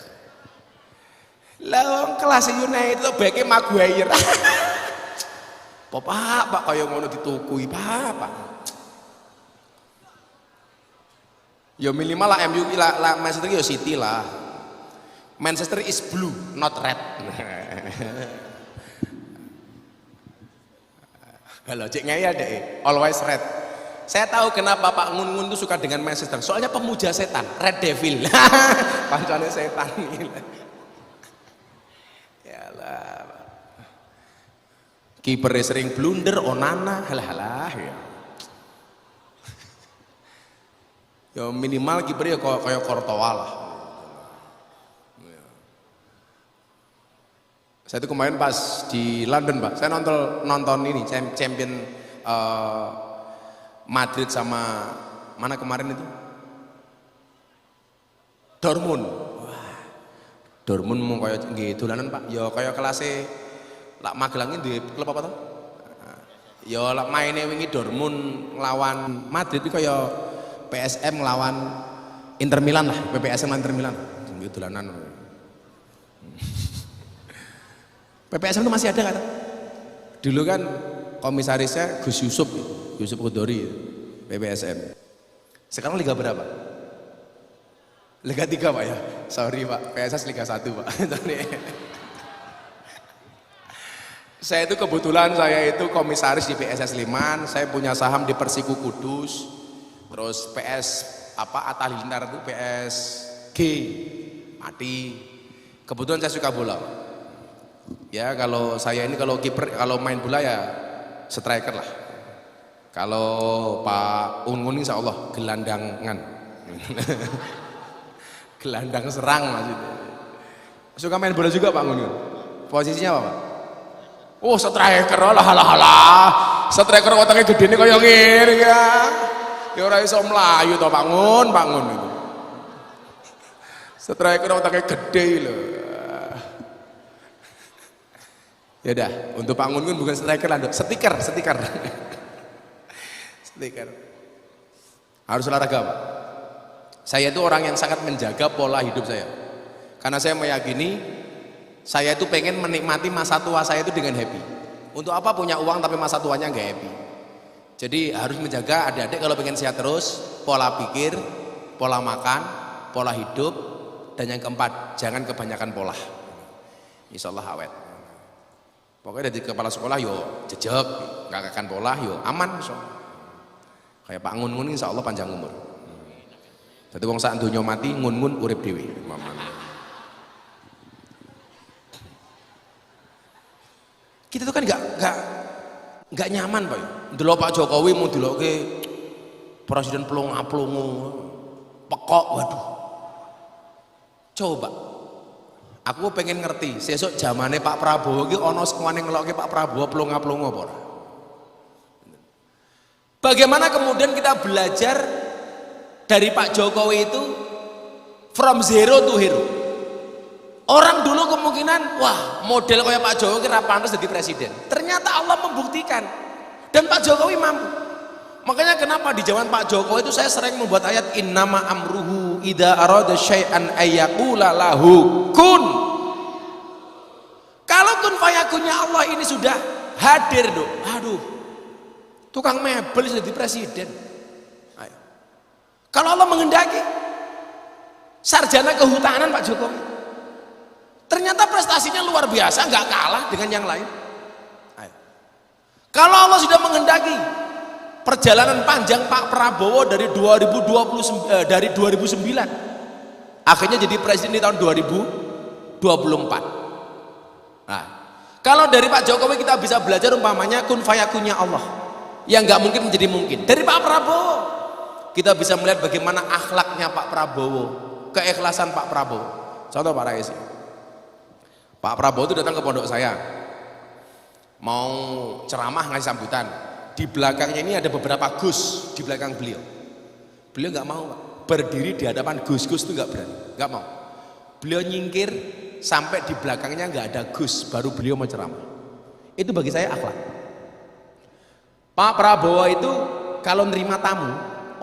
Lah kelas United itu baiknya Maguire. Pak kaya ngono ditukui, Pak. Ya minimal lah MU lah Manchester ya City lah. Manchester is blue, not red. Halo, cek ngaya deh, always red. Saya tahu kenapa Pak Ngun itu suka dengan Manchester. Soalnya pemuja setan, Red Devil. Pancane setan ini. Yalah. Kiper sering blunder, Onana, halah ya. Ya minimal kipernya kayak Courtois lah. Saya itu kemarin pas di London, Pak. Saya nonton ini champion Madrid sama mana kemarin itu? Dortmund. Wah. Dortmund mau kayak nggih dolanan, Pak. Ya kayak kelasnya lak Magelang ini klub apa tuh? Ya lak mainnya wingi Dortmund nglawan Madrid itu kayak PSM nglawan Inter Milan lah, PPSM Inter Milan. Nggih dolanan. PPSM itu masih ada kan? Dulu kan komisarisnya Gus Yusuf Kudori, PPSM. Sekarang liga berapa? Liga 3 Pak ya? Sorry Pak, PSS Liga 1 Pak. Saya itu kebetulan saya itu komisaris di PSS Sleman, saya punya saham di Persiku Kudus, terus PS Atta Halilintar itu PSG mati. Kebetulan saya suka bola. Ya kalau saya ini kalau kiper, kalau main bola ya striker lah. Kalau Pak Ungun insya Allah gelandangan. Gelandang serang maksudnya. Suka main bola juga Pak Ungun. Posisinya apa Pak? Oh striker lah. Striker otaknya gede nih kayak ngene ya. Ya ora iso mlayu to Pak Ngun itu. Striker otaknya gede lho. Ya udah, untuk Pak Ngun bukan striker lah, stiker. Stiker. Harus olahraga Pak. Saya itu orang yang sangat menjaga pola hidup saya. Karena saya meyakini saya itu pengen menikmati masa tua saya itu dengan happy. Untuk apa punya uang tapi masa tuanya nggak happy? Jadi harus menjaga adik-adik kalau pengen sehat terus, pola pikir, pola makan, pola hidup, dan yang keempat, jangan kebanyakan pola. Insya Allah awet. Pokoknya dari kepala sekolah yo jejak, nggak akan pola yo aman. So. Kayak Pak Ngun insya Allah panjang umur. Jadi wong sak donya mati, ngun urip dhewe. Kita tuh kan nggak nyaman Pak. Delok Pak Jokowi mau delokke presiden pelongo, pekok, waduh. Coba, aku pengen ngerti, sesuk zamane Pak Prabowo iki ana sing ngelokke Pak Prabowo pelongo apa ora? Bagaimana kemudian kita belajar dari Pak Jokowi itu from zero to hero? Orang dulu kemungkinan, wah model kayak Pak Jokowi kira pantas jadi presiden. Ternyata Allah membuktikan dan Pak Jokowi mampu. Makanya kenapa di zaman Pak Jokowi itu saya sering membuat ayat innama amruhu idza arada syai'an ayyaqula lahu kun. Kalau kun fayakunnya Allah ini sudah hadir dong. Aduh. Tukang mebel jadi presiden. Ayo. Kalau Allah menghendaki sarjana kehutanan Pak Jokowi. Ternyata prestasinya luar biasa, nggak kalah dengan yang lain. Ayo. Kalau Allah sudah menghendaki perjalanan panjang Pak Prabowo dari 2009 akhirnya jadi presiden di tahun 2024. Nah, kalau dari Pak Jokowi kita bisa belajar umpamanya kun fayakunnya Allah yang nggak mungkin menjadi mungkin. Dari Pak Prabowo kita bisa melihat bagaimana akhlaknya Pak Prabowo, keikhlasan Pak Prabowo. Contoh Pak Rais, Pak Prabowo itu datang ke pondok saya mau ceramah ngasih sambutan. Di belakangnya ini ada beberapa gus di belakang beliau. Beliau nggak mau Pak, berdiri di hadapan gus-gus itu nggak berani, nggak mau. Beliau nyingkir sampai di belakangnya nggak ada gus, baru beliau mau ceramah. Itu bagi saya akhlak. Pak Prabowo itu kalau nerima tamu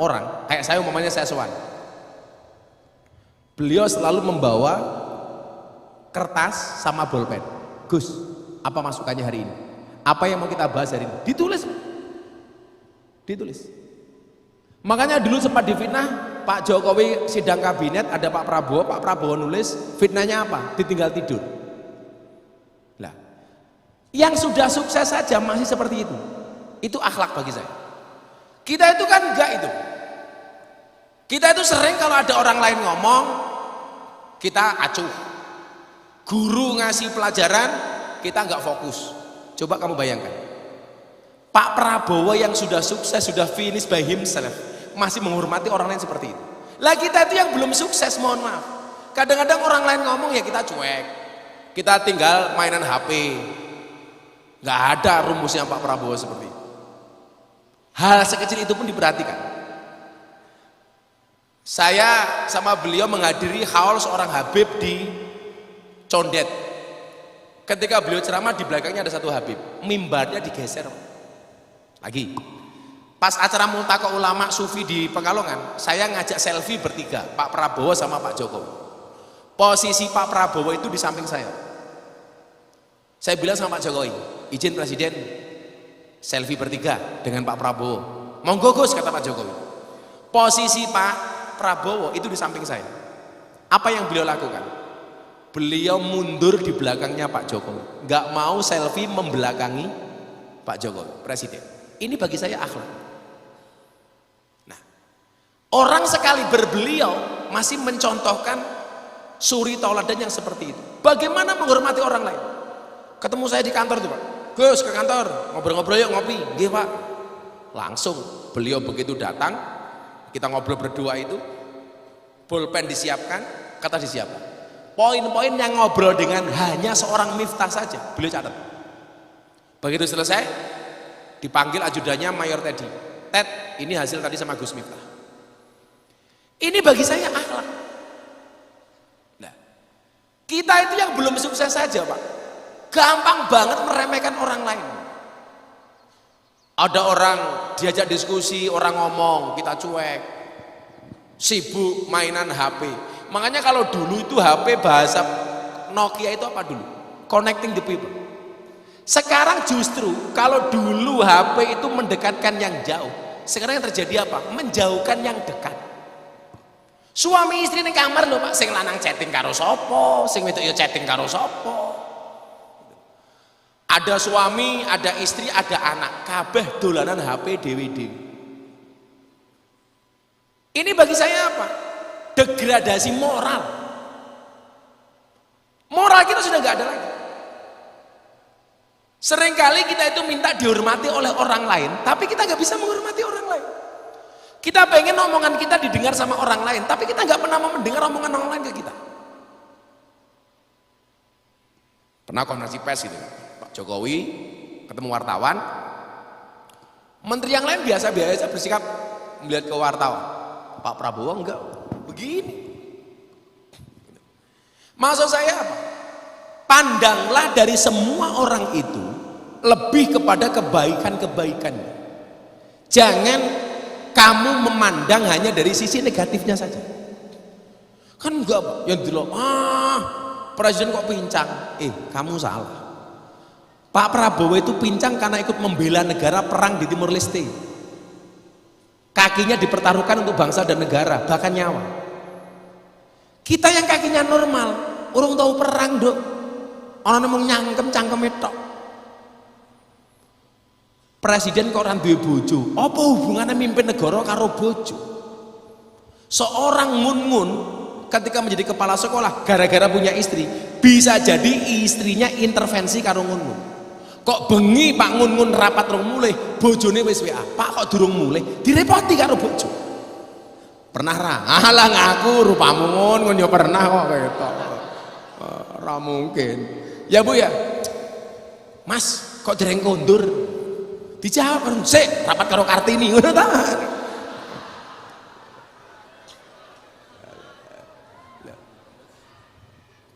orang kayak saya umpamanya saya sowan, beliau selalu membawa kertas sama bolpen. Gus, apa masukannya hari ini? Apa yang mau kita bahas hari ini? Ditulis. Makanya dulu sempat difitnah Pak Jokowi sidang kabinet, ada Pak Prabowo nulis, fitnahnya apa? Ditinggal tidur. Lah, yang sudah sukses saja masih seperti itu. Itu akhlak bagi saya. Kita itu kan enggak itu. Kita itu sering kalau ada orang lain ngomong, kita acuh. Guru ngasih pelajaran, kita enggak fokus. Coba kamu bayangkan. Pak Prabowo yang sudah sukses, sudah finish by himself, masih menghormati orang lain seperti itu. Lah kita itu yang belum sukses, mohon maaf. Kadang-kadang orang lain ngomong ya kita cuek. Kita tinggal mainan HP. Enggak ada rumusnya Pak Prabowo seperti itu. Hal sekecil itu pun diperhatikan. Saya sama beliau menghadiri haul seorang Habib di Condet. Ketika beliau ceramah di belakangnya ada satu Habib, mimbarnya digeser. Lagi. Pas acara multaqo ulama sufi di Pekalongan, saya ngajak selfie bertiga, Pak Prabowo sama Pak Jokowi. Posisi Pak Prabowo itu di samping saya. Saya bilang sama Pak Jokowi, izin Presiden selfie bertiga dengan Pak Prabowo. Monggo Gus, kata Pak Jokowi. Posisi Pak Prabowo itu di samping saya. Apa yang beliau lakukan? Beliau mundur di belakangnya Pak Jokowi, nggak mau selfie membelakangi Pak Jokowi, presiden. Ini bagi saya akhlak. Nah, orang sekali berbeliau masih mencontohkan suri tauladan yang seperti itu. Bagaimana menghormati orang lain? Ketemu saya di kantor tuh Pak, Gus ke kantor, ngobrol-ngobrol yuk ngopi. Nggih Pak. Langsung beliau begitu datang, kita ngobrol berdua itu, pulpen disiapkan, kata disiapkan. Poin-poin yang ngobrol dengan hanya seorang Miftah saja, beliau catat. Begitu selesai, dipanggil ajudannya Mayor Teddy. Ted, ini hasil tadi sama Gus Miftah. Ini bagi saya akhlak. Nah, kita itu yang belum sukses saja Pak, gampang banget meremehkan orang lain. Ada orang diajak diskusi, orang ngomong, kita cuek, sibuk mainan HP. Makanya kalau dulu itu HP bahasa Nokia itu apa dulu? Connecting the people. Sekarang justru kalau dulu HP itu mendekatkan yang jauh, sekarang yang terjadi apa? Menjauhkan yang dekat. Suami istri di kamar loh Pak, sing lanang chatting karo sopo, sing wedok yo chatting karo sopo. Ada suami, ada istri, ada anak, kabeh dolanan HP dewe-dewe. Ini bagi saya apa? Degradasi moral. Moral kita sudah nggak ada lagi. Seringkali kita itu minta dihormati oleh orang lain, tapi kita nggak bisa menghormati orang lain. Kita pengen omongan kita didengar sama orang lain, tapi kita nggak pernah mau mendengar omongan orang lain ke kita. Pernah konferensi pers gitu, Pak Jokowi ketemu wartawan, menteri yang lain biasa-biasa bersikap melihat ke wartawan. Pak Prabowo enggak begini. Maksud saya apa? Pandanglah dari semua orang itu lebih kepada kebaikan-kebaikannya. Jangan kamu memandang hanya dari sisi negatifnya saja. Kan enggak Pak, yang dulu presiden kok pincang. Kamu salah. Pak Prabowo itu pincang karena ikut membela negara perang di Timur Leste. Kakinya dipertaruhkan untuk bangsa dan negara, bahkan nyawa. Kita yang kakinya normal, urung tahu perang dok. Orang ngomong nyangkem cangkem tok. Presiden kok ora duwe bojo. Apa hubungannya mimpin negara karo bojo? Seorang ngun-ngun ketika menjadi kepala sekolah gara-gara punya istri, bisa jadi istrinya intervensi karo ngun-ngun. Kok bengi Pak ngun-ngun rapat rong mulih, bojone wis WA. Pak kok durung mulih, direpoti karo bojo. Pernah ra? Alah ngaku rupamu ngun yo pernah kok ketok. Ora mungkin. Ya Bu ya. Mas, kok dereng kondur? Dijawab kan, "Sik, rapat karo Kartini." Ngono ta.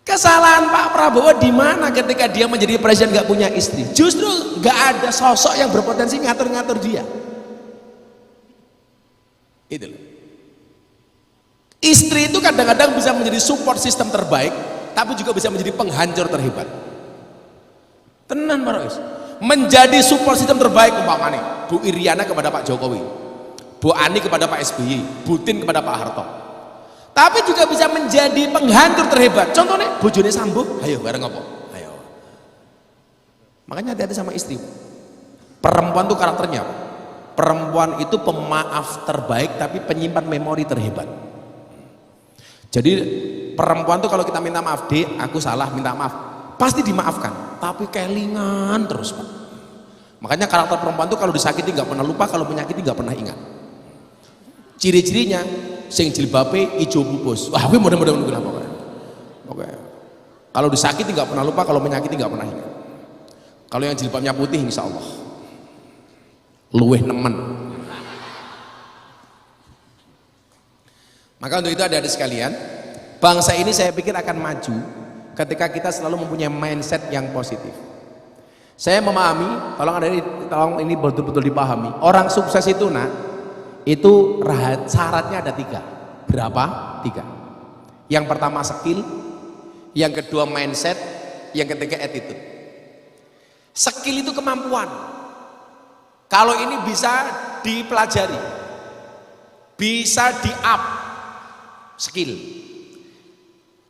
Kesalahan Pak Prabowo di mana ketika dia menjadi presiden gak punya istri? Justru gak ada sosok yang berpotensi ngatur-ngatur dia. Itu loh. Istri itu kadang-kadang bisa menjadi support sistem terbaik, tapi juga bisa menjadi penghancur terhebat. Tenan Pak Rois. Menjadi support sistem terbaik umpamanya Bu Iriana kepada Pak Jokowi, Bu Ani kepada Pak SBY, Bu Tin kepada Pak Harto. Tapi juga bisa menjadi penghancur terhebat. Contohnya bojone Sambo, ayo bareng apa? Ayo. Makanya hati-hati sama istri. Perempuan tuh karakternya apa? Perempuan itu pemaaf terbaik tapi penyimpan memori terhebat. Jadi perempuan tuh kalau kita minta maaf, "Dek, aku salah, minta maaf." Pasti dimaafkan, tapi kelingan terus Pak. Makanya karakter perempuan tuh kalau disakiti nggak pernah lupa, kalau menyakiti nggak pernah ingat. Ciri-cirinya sing jilbabe ijo pupus. Wah, kuwi mudah-mudahan kenapa kan? Oke. Kalau disakiti nggak pernah lupa, kalau menyakiti nggak pernah ingat. Kalau yang jilbabnya putih insya Allah luweh nemen. Maka untuk itu adik-adik sekalian, bangsa ini saya pikir akan maju ketika kita selalu mempunyai mindset yang positif. Saya memahami, tolong ini betul-betul dipahami. Orang sukses itu itu syaratnya ada 3. Berapa? 3. Yang pertama skill, yang kedua mindset, yang ketiga attitude. Skill itu kemampuan. Kalau ini bisa dipelajari, bisa di-up skill.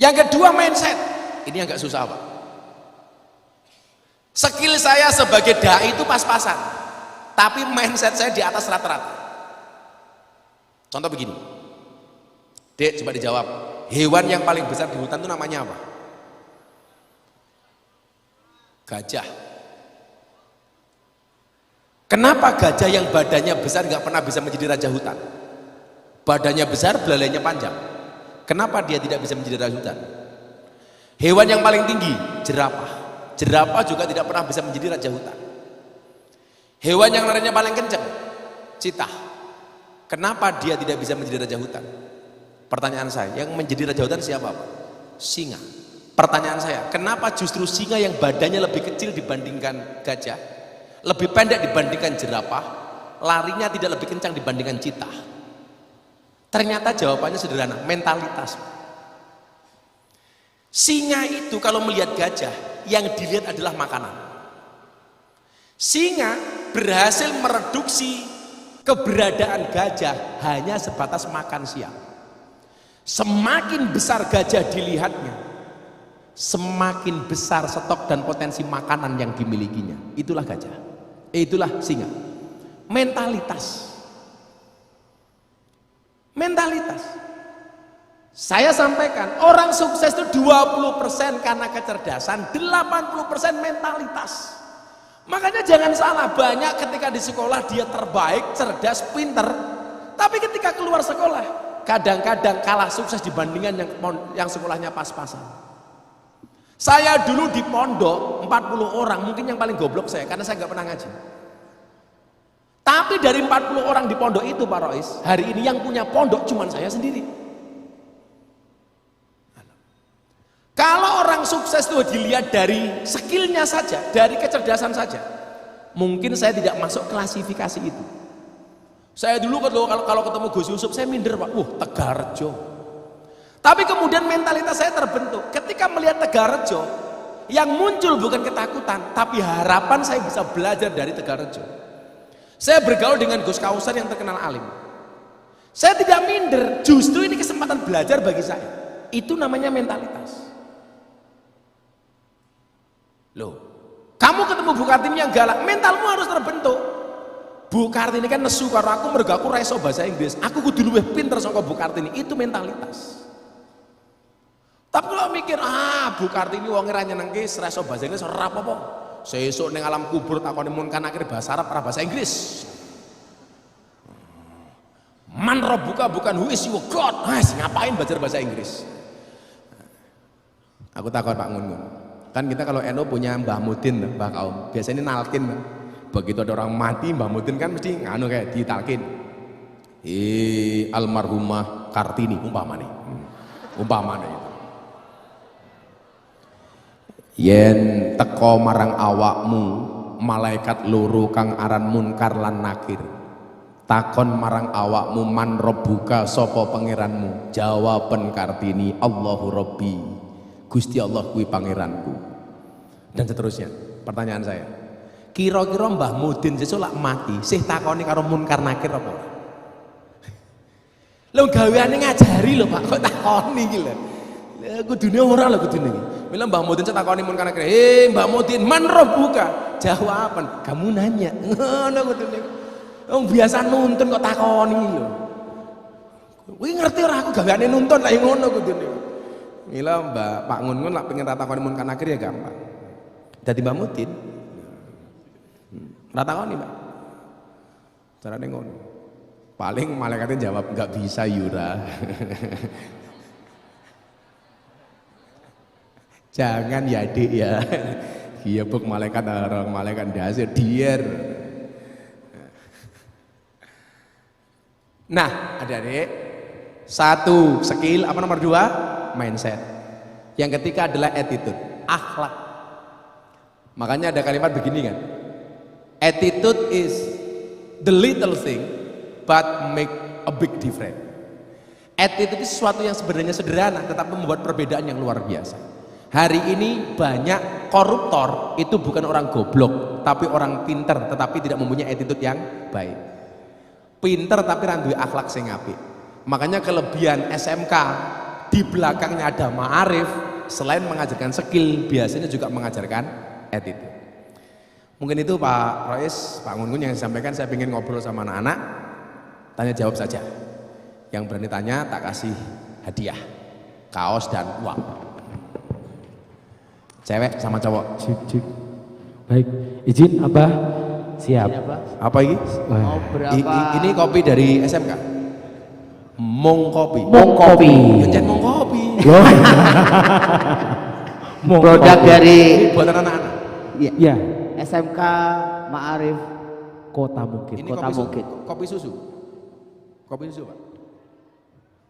Yang kedua mindset. Ini agak susah Pak. Skill saya sebagai dai itu pas-pasan, tapi mindset saya di atas rata-rata. Contoh begini, Dek coba dijawab, hewan yang paling besar di hutan itu namanya apa? Gajah. Kenapa gajah yang badannya besar nggak pernah bisa menjadi raja hutan? Badannya besar, belalainya panjang. Kenapa dia tidak bisa menjadi raja hutan? Hewan yang paling tinggi, jerapah. Jerapah juga tidak pernah bisa menjadi raja hutan. Hewan yang larinya paling kencang, citah. Kenapa dia tidak bisa menjadi raja hutan? Pertanyaan saya, yang menjadi raja hutan siapa Pak? Singa. Pertanyaan saya, kenapa justru singa yang badannya lebih kecil dibandingkan gajah, lebih pendek dibandingkan jerapah, larinya tidak lebih kencang dibandingkan citah? Ternyata jawabannya sederhana, mentalitas. Singa itu kalau melihat gajah, yang dilihat adalah makanan. Singa berhasil mereduksi keberadaan gajah hanya sebatas makan siang. Semakin besar gajah dilihatnya, semakin besar stok dan potensi makanan yang dimilikinya. Itulah gajah, itulah singa. Mentalitas. Saya sampaikan, orang sukses itu 20% karena kecerdasan, 80% mentalitas. Makanya jangan salah, banyak ketika di sekolah dia terbaik, cerdas, pinter, tapi ketika keluar sekolah kadang-kadang kalah sukses dibandingkan yang sekolahnya pas-pasan. Saya dulu di pondok 40 orang, mungkin yang paling goblok saya karena saya nggak pernah ngaji. Tapi dari 40 orang di pondok itu Pak Rois, hari ini yang punya pondok cuma saya sendiri. Kalau orang sukses itu dilihat dari skillnya saja, dari kecerdasan saja, mungkin saya tidak masuk klasifikasi itu. Saya dulu kalau ketemu Gus Yusuf saya minder Pak, Tegarrejo. Tapi kemudian mentalitas saya terbentuk ketika melihat Tegarrejo, yang muncul bukan ketakutan, tapi harapan saya bisa belajar dari Tegarrejo. Saya bergaul dengan Gus Kausar yang terkenal alim. Saya tidak minder, justru ini kesempatan belajar bagi saya. Itu namanya mentalitas. Loh, kamu ketemu Bu Kartini yang galak, mentalmu harus terbentuk. Bu Kartini kan nesu karo aku, mergo aku ra iso bahasa Inggris. Aku kudu luwih pinter saka Bu Kartini. Itu mentalitas. Tapi kalau mikir, Bu Kartini wong ra nyenengke, ra iso bahasa Inggris ora apa-apa. Sesuk ning alam kubur takoni mun kan akhir bahasa Arab ora bahasa Inggris. Man rabbuka bukan who is your God. Ngapain belajar bahasa Inggris? Aku takut Pak Ngun. Kan kita kalau NU punya Mbah Mudin, Mbah Kaum, biasanya nalkin. Begitu ada orang mati, Mbah Mudin kan mesti nganu kayak ditalkin. Almarhumah Kartini umpamane. Umpamane itu. Yen teko marang awakmu malaikat loro kang aran Munkar lan Nakir. Takon marang awakmu man rabbuka sapa pangeranmu? Jawaban Kartini Allahu Rabbi. Gusti Allah kuwi pangeranku. Dan seterusnya. Pertanyaan saya, kira-kira Mbah Mudin sesuk lak mati, sih takoni karo Munkar Nakir apa? Lho gaweane ngajari lho Pak, kok takoni iki lho. Kudune ora lho kudune iki. Mila Mbah Mudin takoni Munkar Nakir, Mbah Mudin, man rabbuka? Jawaban, kamu nanya. Ngono kudune. Wong biasa nuntun kok takoni lho. Kowe ngerti ora aku gaweane nuntun lha ngono kudune. Mila Pak Ngun lak pengen takoni Munkar Nakir ya gampang. Dadi Mbah Mudin. Ratakoni Mbak, caranya ngono. Paling malaikatnya jawab nggak bisa Yura. Jangan ya Dik ya. Iya buk malaikat orang malaikat dasar dier. Nah adik-adik, satu skill, apa nomor dua? Mindset. Yang ketiga adalah attitude, akhlak. Makanya ada kalimat begini kan. Attitude is the little thing but make a big difference. Attitude itu sesuatu yang sebenarnya sederhana tetapi membuat perbedaan yang luar biasa. Hari ini banyak koruptor itu bukan orang goblok tapi orang pinter tetapi tidak mempunyai attitude yang baik. Pinter tapi ra duwe akhlak sing apik. Makanya kelebihan SMK di belakangnya ada ma'arif, selain mengajarkan skill, biasanya juga mengajarkan attitude. Mungkin itu Pak Rois, Pak Ngun yang saya sampaikan. Saya ingin ngobrol sama anak-anak, tanya jawab saja. Yang berani tanya tak kasih hadiah, kaos dan uang. Cewek sama cowok. Cik. Baik, izin Abah. Siap. Apa ini? Mau berapa? Ini kopi dari SMK. Mong kopi. Mong kopi. Pencet mong kopi. Loh. Produk dari Buatan anak-anak. Ya, SMK Ma'arif Kota Mungkin. Ini Kota kopi Bukit. Kopi susu. Kopi susu, Pak.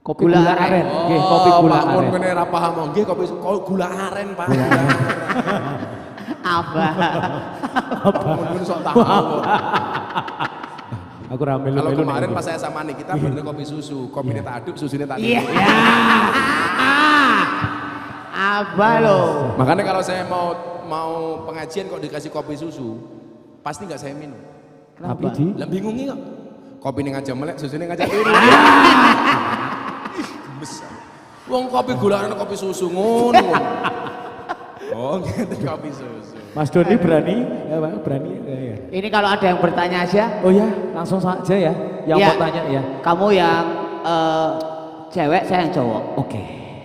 Kopi Gula gula aren. aren. Nggih, kopi gula Pak Mun aren. kene ra paham nggih kopi susu. Gula aren, Pak. Apa? Pak Mun sok tahu. Aku rame Kalau kemarin pas saya sama nih, kita bener kopi susu. Kopinya tak aduk, susunya tak aduk. Iya. Apa lo? Makanya kalau saya mau pengajian kok dikasih kopi susu, pasti nggak saya minum. Tapi di Lah bingungi kok. Kopi ini ngajak melek, susunya ngajak turu. Gemes. Wong kopi gula aren kopi susu ngono. Oh, gitu kopi susu. Mas Doni berani? Ya, Pak, berani ya. Ini kalau ada yang bertanya aja. Oh ya, langsung saja ya. Yang Ya. mau tanya ya. Kamu yang cewek, saya yang cowok. Oke,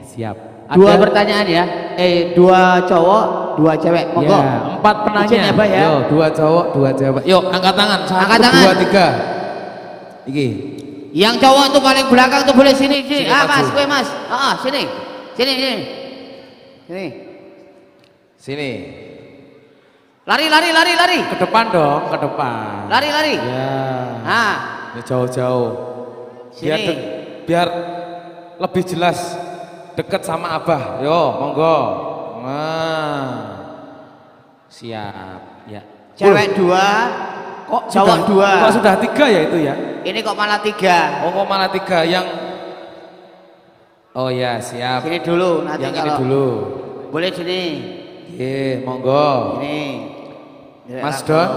siap. Dua pertanyaan ya. Dua cowok, dua cewek. Monggo. Ya, 4 penanya. Izin ya, Pak, ya. Yo, 2 cowok, 2 cewek. Yuk, angkat tangan. 1, Angkat tangan. 2, 3. Iki. Yang cowok tuh paling belakang tuh boleh sini. Sini, Mas, maju. gue Mas. Sini. Sini. Sini. Lari. Ke depan dong, ke depan. Lari. Ya. Ah, Ya jauh-jauh. Biar Sini. biar lebih jelas deket sama Abah. Yo, monggo. Nah. Siap. Ya. cewek dua, Kok cowok sudah, 2. Kok sudah 3 ya itu ya? Ini kok malah 3. Oh, kok malah 3 yang. Oh ya, siap. Sini dulu nanti Yang ini kalau dulu. boleh sini. Ye, monggo. Ini. Mas Don.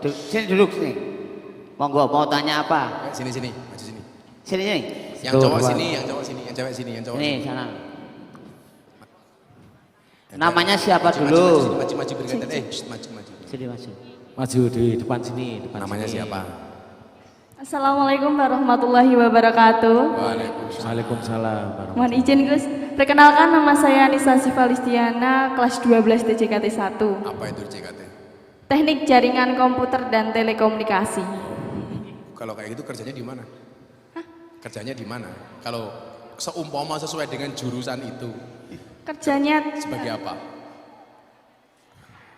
Sini duduk sini. Monggo mau tanya apa? Sini, maju sini. Sini. Yang Tuh, cowok Pak. sini, yang cowok sini, yang cewek sini, yang cowok Ini sini. sana. Namanya siapa Maju, dulu? maju bergantian. Maju. Sini masuk. Maju di depan sini, depan Namanya sini. siapa? Assalamualaikum warahmatullahi wabarakatuh. Waalaikumsalam. Waalaikumsalam. Mohon izin Gus, perkenalkan nama saya Nisa Sifalistiana, kelas 12 TJKT 1. Apa itu JKT? Teknik Jaringan Komputer dan Telekomunikasi. Kalau kayak gitu kerjanya di mana? Kerjanya di mana? Kalau seumpama sesuai dengan jurusan itu, Kerjanya sebagai apa?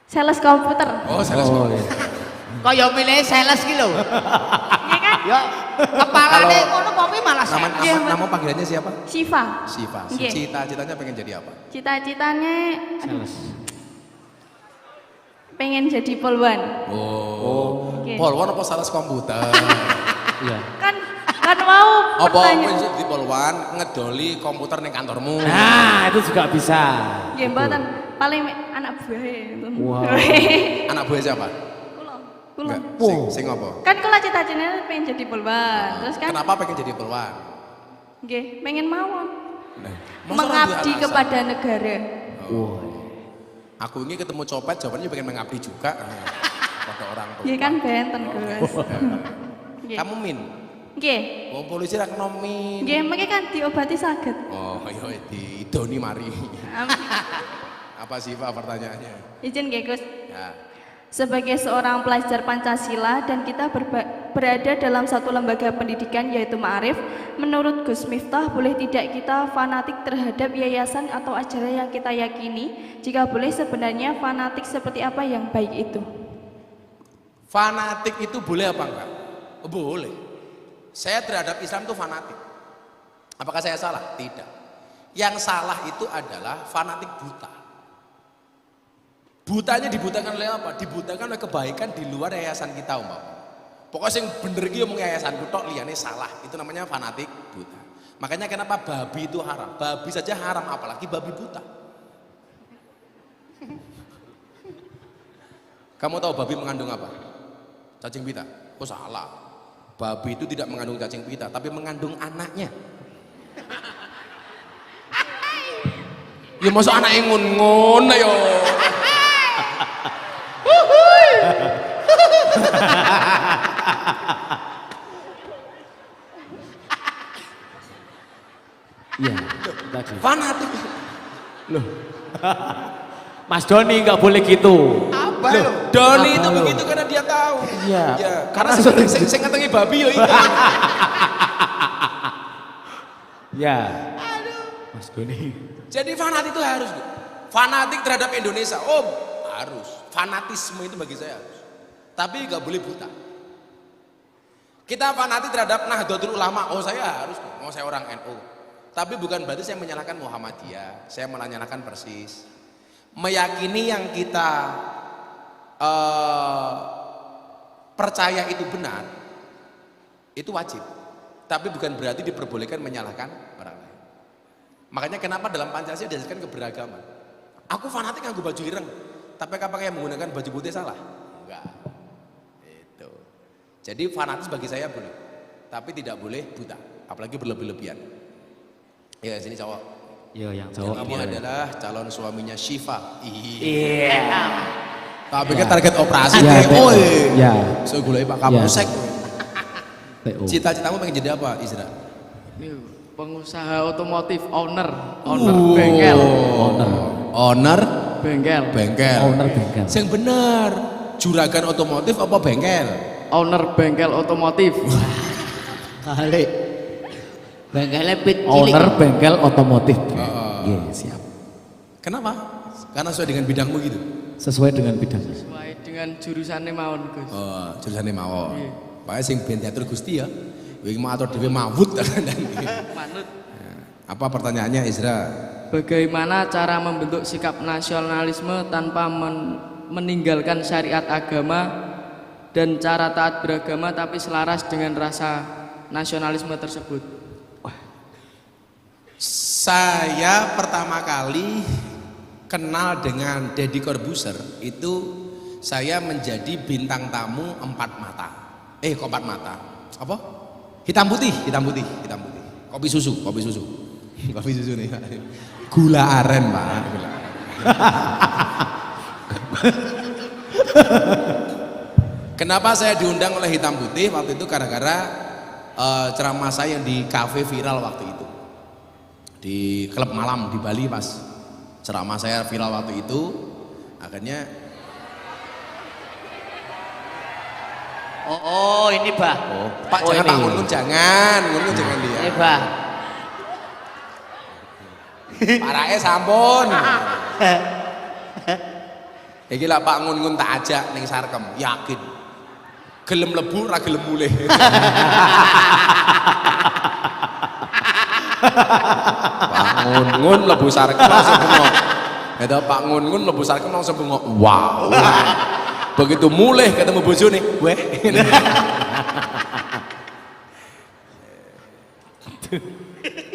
sales komputer. Oh, sales Oh, komputer. iya. Kok ya milih sales ki lho. Iya kan? Ya kepalane Kalau- ngono kok malah Nama, sales. nama panggilannya siapa? Siva. Siva. Nggih. Cita-citanya pengen jadi apa? Cita-citanya Sales. pengen jadi polwan. Oh. Oke. Polwan apa sales komputer? Iya. Kan mau Apa pertanyaan. pengen jadi polwan ngedoli komputer ning kantormu? Nah, itu juga bisa. Nggih, mboten paling anak buah itu. Wow. Anak buah siapa? Kulo. Enggak. Wow. Sing apa? Kan kula cita-citanya pengen jadi polwan. Terus kan Kenapa pengen jadi polwan? nggih, pengen mawon. Masa orang Mengabdi duwe alasan? kepada negara. Aku ini ketemu copet, jawabannya pengen mengabdi juga. Pada orang tua. Iya kan benten Gus. Nggih. Kamu min? Nggih. Wong polisi ra kena min. Nggih, mengke kan diobati saged. Oh, iya di Doni mari. Amin. Apa sih Pak pertanyaannya? Izin nggih Gus. Ya. Sebagai seorang pelajar Pancasila dan kita berada dalam satu lembaga pendidikan yaitu Ma'arif, menurut Gus Miftah boleh tidak kita fanatik terhadap yayasan atau ajaran yang kita yakini? Jika boleh, sebenarnya fanatik seperti apa yang baik itu? Fanatik itu boleh apa enggak? Boleh. Saya terhadap Islam itu fanatik. Apakah saya salah? Tidak. Yang salah itu adalah fanatik buta. Butanya dibutakan oleh apa? Dibutakan oleh kebaikan di luar yayasan kita, umpama. Pokoknya yang bener iki ngomong yayasanku tok liyane salah. Itu namanya fanatik buta. Makanya kenapa babi itu haram? Babi saja haram, apalagi babi buta. Kamu tahu babi mengandung apa? Cacing pita. Oh salah. Babi itu tidak mengandung cacing pita, tapi mengandung anaknya. Ya masuk anak ngun-ngun yo. Iya, tadi. Fanatik. Mas Doni nggak boleh gitu. Apa lo? Doni itu Apa lo? begitu karena dia tahu. Iya. Ya, karena sing ngatengi babi yo iki. Ya. Mas Doni. Jadi fanatik itu harus. Fanatik terhadap Indonesia. Oh, harus. Fanatisme itu bagi saya harus. Tapi nggak boleh buta. Kita fanatik terhadap Nahdlatul Ulama. Oh, saya harus. Oh, saya orang NU. Tapi bukan berarti saya menyalahkan Muhammadiyah. Saya menyalahkan Persis. Meyakini yang kita percaya itu benar, itu wajib. Tapi bukan berarti diperbolehkan menyalahkan orang lain. Makanya kenapa dalam Pancasila diajarkan keberagaman. Aku fanatik nganggo baju ireng, tapi apakah yang menggunakan baju putih salah? Enggak. Itu. Jadi fanatis bagi saya boleh, tapi tidak boleh buta, apalagi berlebih-lebihan. Ya sini cowok. Iya, yang Yang cowok. ini adalah calon suaminya Syifa. Iya. Tapi kan target operasi Ya, TO. ya. So gulai Pak Kapolsek. PO. Cita-citamu pengen jadi apa, Isra? Ini pengusaha otomotif, owner bengkel, Owner bengkel, bengkel. Owner bengkel. Yang benar, juragan otomotif apa bengkel? owner bengkel otomotif. Kali. Bengkelnya pit cilik. Owner bengkel otomotif. Iya, siap. Kenapa? Karena sesuai dengan bidangmu gitu. Sesuai dengan bidang. Sesuai dengan jurusannya mawon, Gus. Oh, jurusannya mau. Iya. Pakai sing ben teater Gusti ya. Wingi mau atur dhewe mawut. Manut. Apa pertanyaannya, Isra? Bagaimana cara membentuk sikap nasionalisme tanpa meninggalkan syariat agama dan cara taat beragama tapi selaras dengan rasa nasionalisme tersebut? Saya pertama kali kenal dengan Deddy Corbuzier itu saya menjadi bintang tamu 4 mata. Kok 4 mata? Apa? Hitam putih. Kopi susu. Kopi susu nih. Gula aren, Pak. Gula. Kenapa saya diundang oleh Hitam Putih waktu itu? Gara-gara ceramah saya yang di kafe viral waktu itu. Di klub malam di Bali pas ceramah saya viral waktu itu, akhirnya Oh, ini bah. Pak Oh, jangan ini. Pak Ngungun jangan dia. Ini bah. Parake sampun. Iki lah Pak Ngungun tak ajak ning Sarkem, yakin. Gelem lebu ra gelem mulih. Pak Ngungun lebu Sarkem langsung bengok. Ada Pak Ngungun lebu Sarkem langsung bengok. Wow. Begitu mulih ketemu bojone, weh.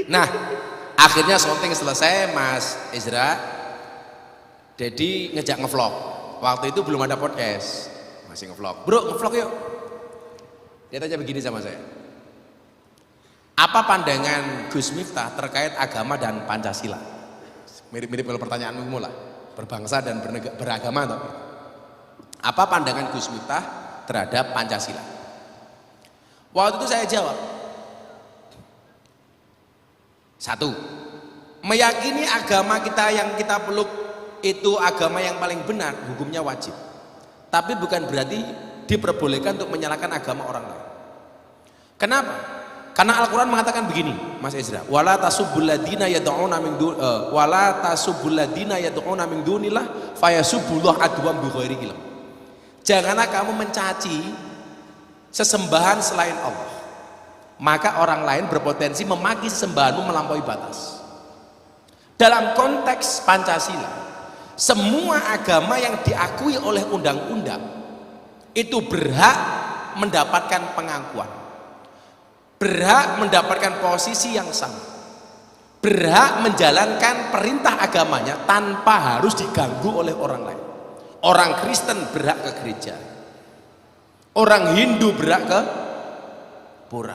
Nah, akhirnya syuting selesai, Mas Izra. Dedi ngejak ngevlog. Waktu itu belum ada podcast, masih ngevlog. Bro, ngevlog yuk. Dia tanya begini sama saya. Apa pandangan Gus Miftah terkait agama dan Pancasila? Mirip-mirip kalau pertanyaanmu lah. Berbangsa dan beragama toh. Apa pandangan Gus Miftah terhadap Pancasila? Waktu itu saya jawab. 1. Meyakini agama kita yang kita peluk itu agama yang paling benar, hukumnya wajib. Tapi bukan berarti diperbolehkan untuk menyalahkan agama orang lain. Kenapa? Karena Al-Quran mengatakan begini, Mas Ezra, wala tasubbul ladina yad'una min dunillah fayasubbullah adwam bighairi ilm. Janganlah kamu mencaci sesembahan selain Allah, maka orang lain berpotensi memaki sesembahanmu melampaui batas. Dalam konteks Pancasila, semua agama yang diakui oleh undang-undang itu berhak mendapatkan pengakuan, berhak mendapatkan posisi yang sama, berhak menjalankan perintah agamanya tanpa harus diganggu oleh orang lain. Orang Kristen berhak ke gereja, orang Hindu berhak ke pura,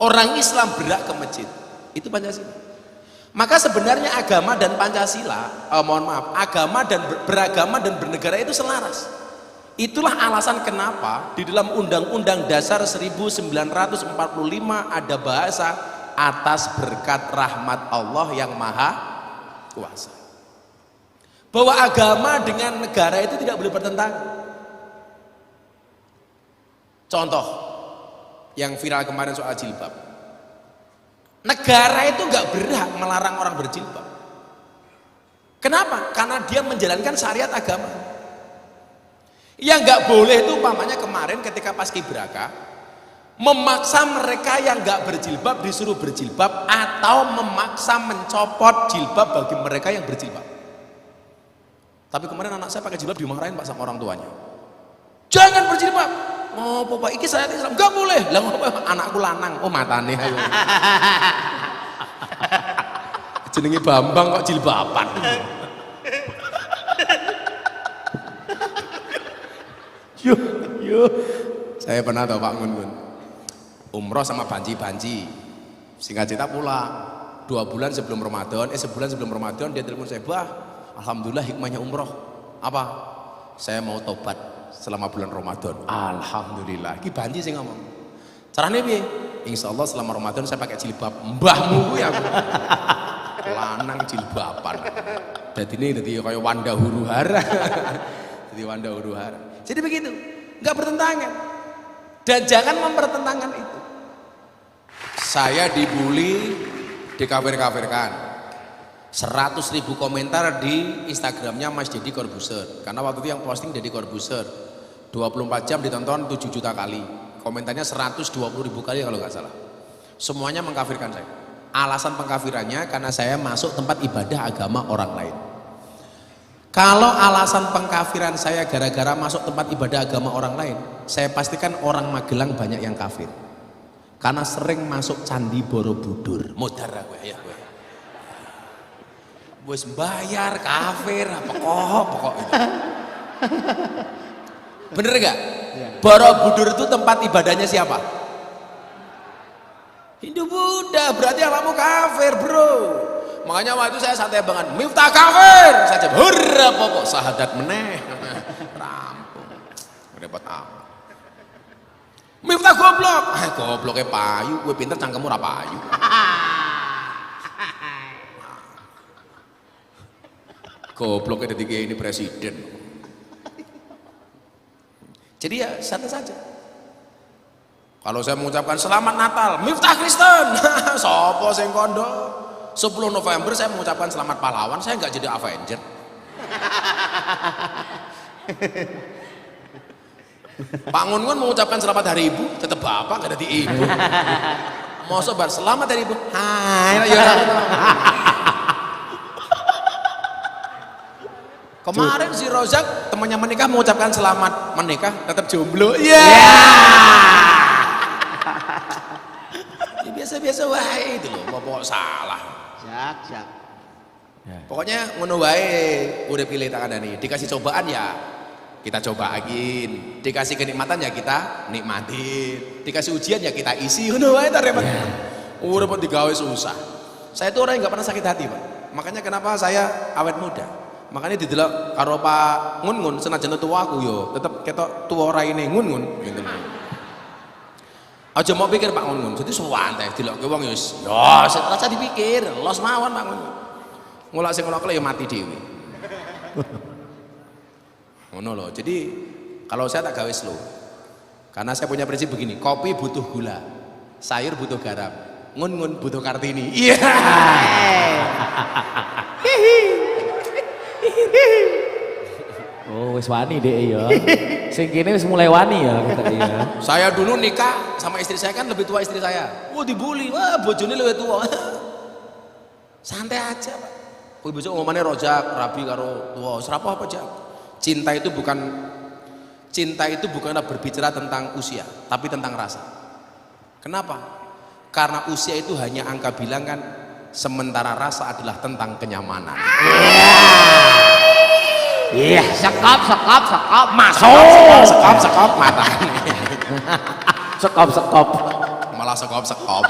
orang Islam berhak ke masjid. Itu Pancasila. Maka sebenarnya agama dan Pancasila, mohon maaf, agama dan beragama dan bernegara itu selaras. Itulah alasan kenapa di dalam Undang-Undang Dasar 1945 ada bahasa atas berkat rahmat Allah yang maha kuasa. Bahwa agama dengan negara itu tidak boleh bertentangan. Contoh yang viral kemarin soal jilbab. Negara itu nggak berhak melarang orang berjilbab. Kenapa? Karena dia menjalankan syariat agama. Yang nggak boleh itu umpamanya kemarin ketika Paskibraka memaksa mereka yang nggak berjilbab disuruh berjilbab atau memaksa mencopot jilbab bagi mereka yang berjilbab. Tapi kemarin anak saya pakai jilbab dimarahin Pak sama orang tuanya. Jangan berjilbab. Oh, Bapak, iki saya Islam enggak boleh. Lah ngopo anakku lanang. Oh, matane ayo. Jenenge Bambang kok jilbaban. Yo. Saya pernah tahu Pak Ngun. Umroh sama banji-banji. Singkat cerita pulang. 2 bulan sebelum Ramadan, sebulan sebelum Ramadan dia telepon saya, "Bah, alhamdulillah hikmahnya umroh." Apa? Saya mau tobat selama bulan Ramadan. Alhamdulillah. Iki banji sing ngomong. Carane piye? Insyaallah selama Ramadan saya pakai jilbab. Mbahmu kuwi aku. Lanang jilbaban. Dadine dadi kaya Wanda Huru-hara. Dadi Wanda Huru-hara. Jadi begitu. Enggak bertentangan. Dan jangan mempertentangkan itu. Saya dibully, dikafir-kafirkan. 100.000 komentar di Instagramnya Mas Deddy Corbuzier, karena waktu itu yang posting Deddy Corbuzier 24 jam ditonton 7 juta kali, komentarnya 120.000 kali kalau nggak salah. Semuanya mengkafirkan saya. Alasan pengkafirannya karena saya masuk tempat ibadah agama orang lain. Kalau alasan pengkafiran saya gara-gara masuk tempat ibadah agama orang lain, saya pastikan orang Magelang banyak yang kafir karena sering masuk Candi Borobudur. Modar gue ya gue. Wes bayar kafir apa pokok itu. Bener gak? Borobudur itu tempat ibadahnya siapa? Hindu Buddha, berarti awakmu kafir bro. Makanya waktu itu saya santai banget, Miftah kafir. Saya jawab, hurra pokok sahadat meneh. Rampung, repot amat. Miftah goblok. Gobloknya payu, gue pinter cangkemmu ora payu. Gobloknya ketika ini presiden. Jadi ya santai saja. Kalau saya mengucapkan selamat Natal, Miftah Kristen. Sopo sing kondo? 10 November saya mengucapkan selamat pahlawan, saya nggak jadi Avenger. Pak Ngun mengucapkan selamat hari ibu, tetap bapak nggak ada di ibu. Mau sobar selamat hari ibu. Hai, ya. Kemarin si Rozak temannya menikah mengucapkan selamat menikah, tetap jomblo. Iya. Ya biasa-biasa wae itu loh, pokok salah. Jak. Pokoknya ngono wae, udah pilih tangan nih. Dikasih cobaan ya kita cobain, dikasih kenikmatan ya kita nikmatin, dikasih ujian ya kita isi. Ngono wae ta repot. Urip digawe susah. Saya itu orang yang nggak pernah sakit hati, Pak. Makanya kenapa saya awet muda. Makanya didelok karo Pak Ngun senajan tua aku yo tetep ketok tua raine Ngun gitu. Aja mau pikir Pak Ngun, jadi suwante dilokke wong yo rasa dipikir, los mawon Pak Ngun. Ngulak sing ngulak ya mati dhewe. Ngono lho. Jadi kalau saya tak gawe slow. Karena saya punya prinsip begini, kopi butuh gula, sayur butuh garam, Ngun butuh Kartini. Iya. Oh, wis wani deh ya. Sing kene wis mulai wani ya kita ya. Saya dulu nikah sama istri saya kan lebih tua istri saya. Wah dibully, wah bojone lebih tua. Santai aja, Pak. Kowe besok ngomongane rojak, rabi karo tua, serapa apa aja. Cinta itu bukanlah berbicara tentang usia, tapi tentang rasa. Kenapa? Karena usia itu hanya angka bilangan, sementara rasa adalah tentang kenyamanan. Iya, sekop, masuk. Sekop mata. Sekop. Malah sekop.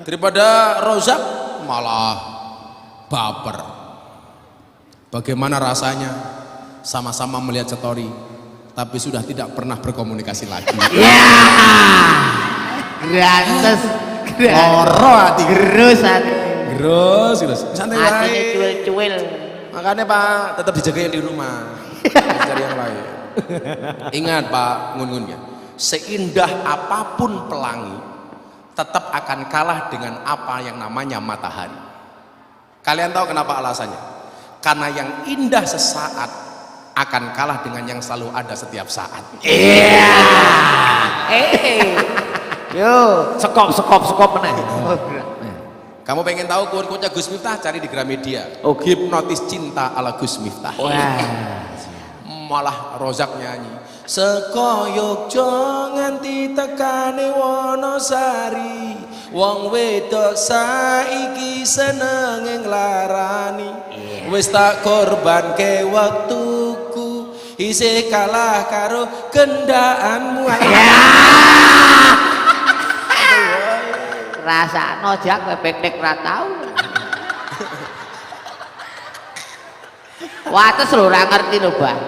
Daripada Rozak malah baper. Bagaimana rasanya sama-sama melihat story tapi sudah tidak pernah berkomunikasi lagi. Gratis. Loro hati. Gerus hati. Terus santai Hatinya wae. cuil-cuil. Makanya Pak tetap dijaga yang di rumah. Cari yang lain. Ingat Pak Ngun-Ngun ya, seindah apapun pelangi tetap akan kalah dengan apa yang namanya matahari. Kalian tahu kenapa alasannya? Karena yang indah sesaat akan kalah dengan yang selalu ada setiap saat. Yo, Sekop meneh. Kamu pengen tahu quote-quote-nya Gus Miftah, cari di Gramedia. Oke. Hipnotis cinta ala Gus Miftah. Malah Rozak nyanyi seko Yogya nganti tekane Wonosari, wong wedok saiki senenge nglarani, wis tak korbanke wektuku isih kalah karo kendhaanmu. rasa nojak bebek ra tau. Wates lho ora ngerti lho, Bang.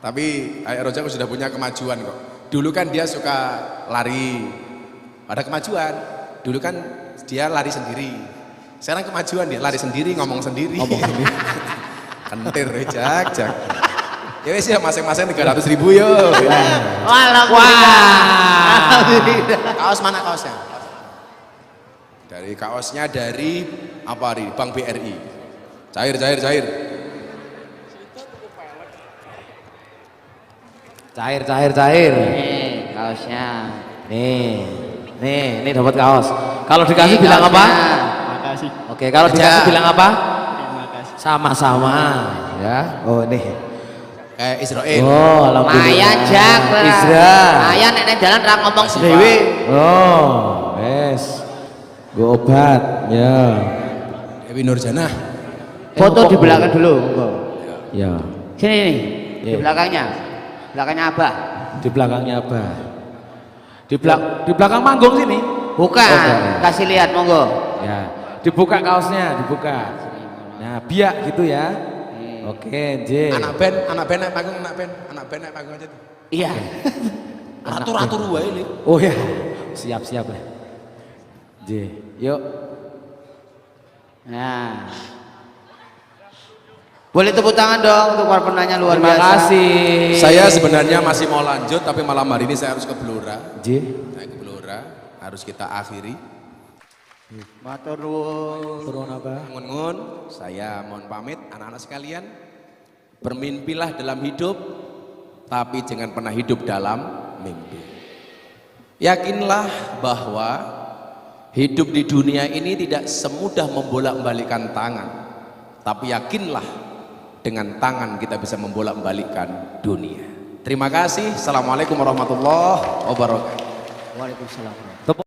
Tapi Ayah Rozak sudah punya kemajuan kok. Dulu kan dia suka lari, ada kemajuan. Dulu kan dia lari sendiri. Sekarang kemajuan dia lari sendiri, ngomong sendiri. Kentir jak. Ya wis ya masing-masing 300.000 yo. Kaos mana kaosnya? Dari kaosnya dari apa nih? Bank BRI. Cair. Cair. Kaosnya. Nih dapat kaos. Kalau dikasih Nih, bilang apa? kaosnya. Oke, kalau Aja. dikasih bilang apa? Sama-sama, ya. Oh, nih. Kayak Israel. Oh, alhamdulillah. Maya jak lah. Isra. Maya nek nang jalan ra ngomong Masih, dhewe. Oh, wes. Gue obat, ya. Dewi Nurjanah. Foto di belakang dulu, monggo. Ya. Sini nih. Di Iya. belakangnya. Belakangnya Abah. Di belakangnya apa? Di belakang manggung sini. Bukan, Oke. kasih lihat monggo. Ya. Dibuka kaosnya, dibuka. Nah, biak gitu ya. Oke, J. Anak band naik panggung, anak band naik panggung aja tuh. Iya. Atur wae li. Oh ya, siap lah. J, yuk. Nah. Boleh tepuk tangan dong untuk para penanya luar Terima biasa. kasih. Saya sebenarnya masih mau lanjut tapi malam hari ini saya harus ke Blora. J. Saya ke Blora, harus kita akhiri. Matur nuwun. Turun apa? Ngun-ngun, saya mohon pamit anak-anak sekalian. Bermimpilah dalam hidup, tapi jangan pernah hidup dalam mimpi. Yakinlah bahwa hidup di dunia ini tidak semudah membolak-balikkan tangan. Tapi yakinlah dengan tangan kita bisa membolak-balikkan dunia. Terima kasih. Assalamualaikum warahmatullahi wabarakatuh. Waalaikumsalam. Tepuk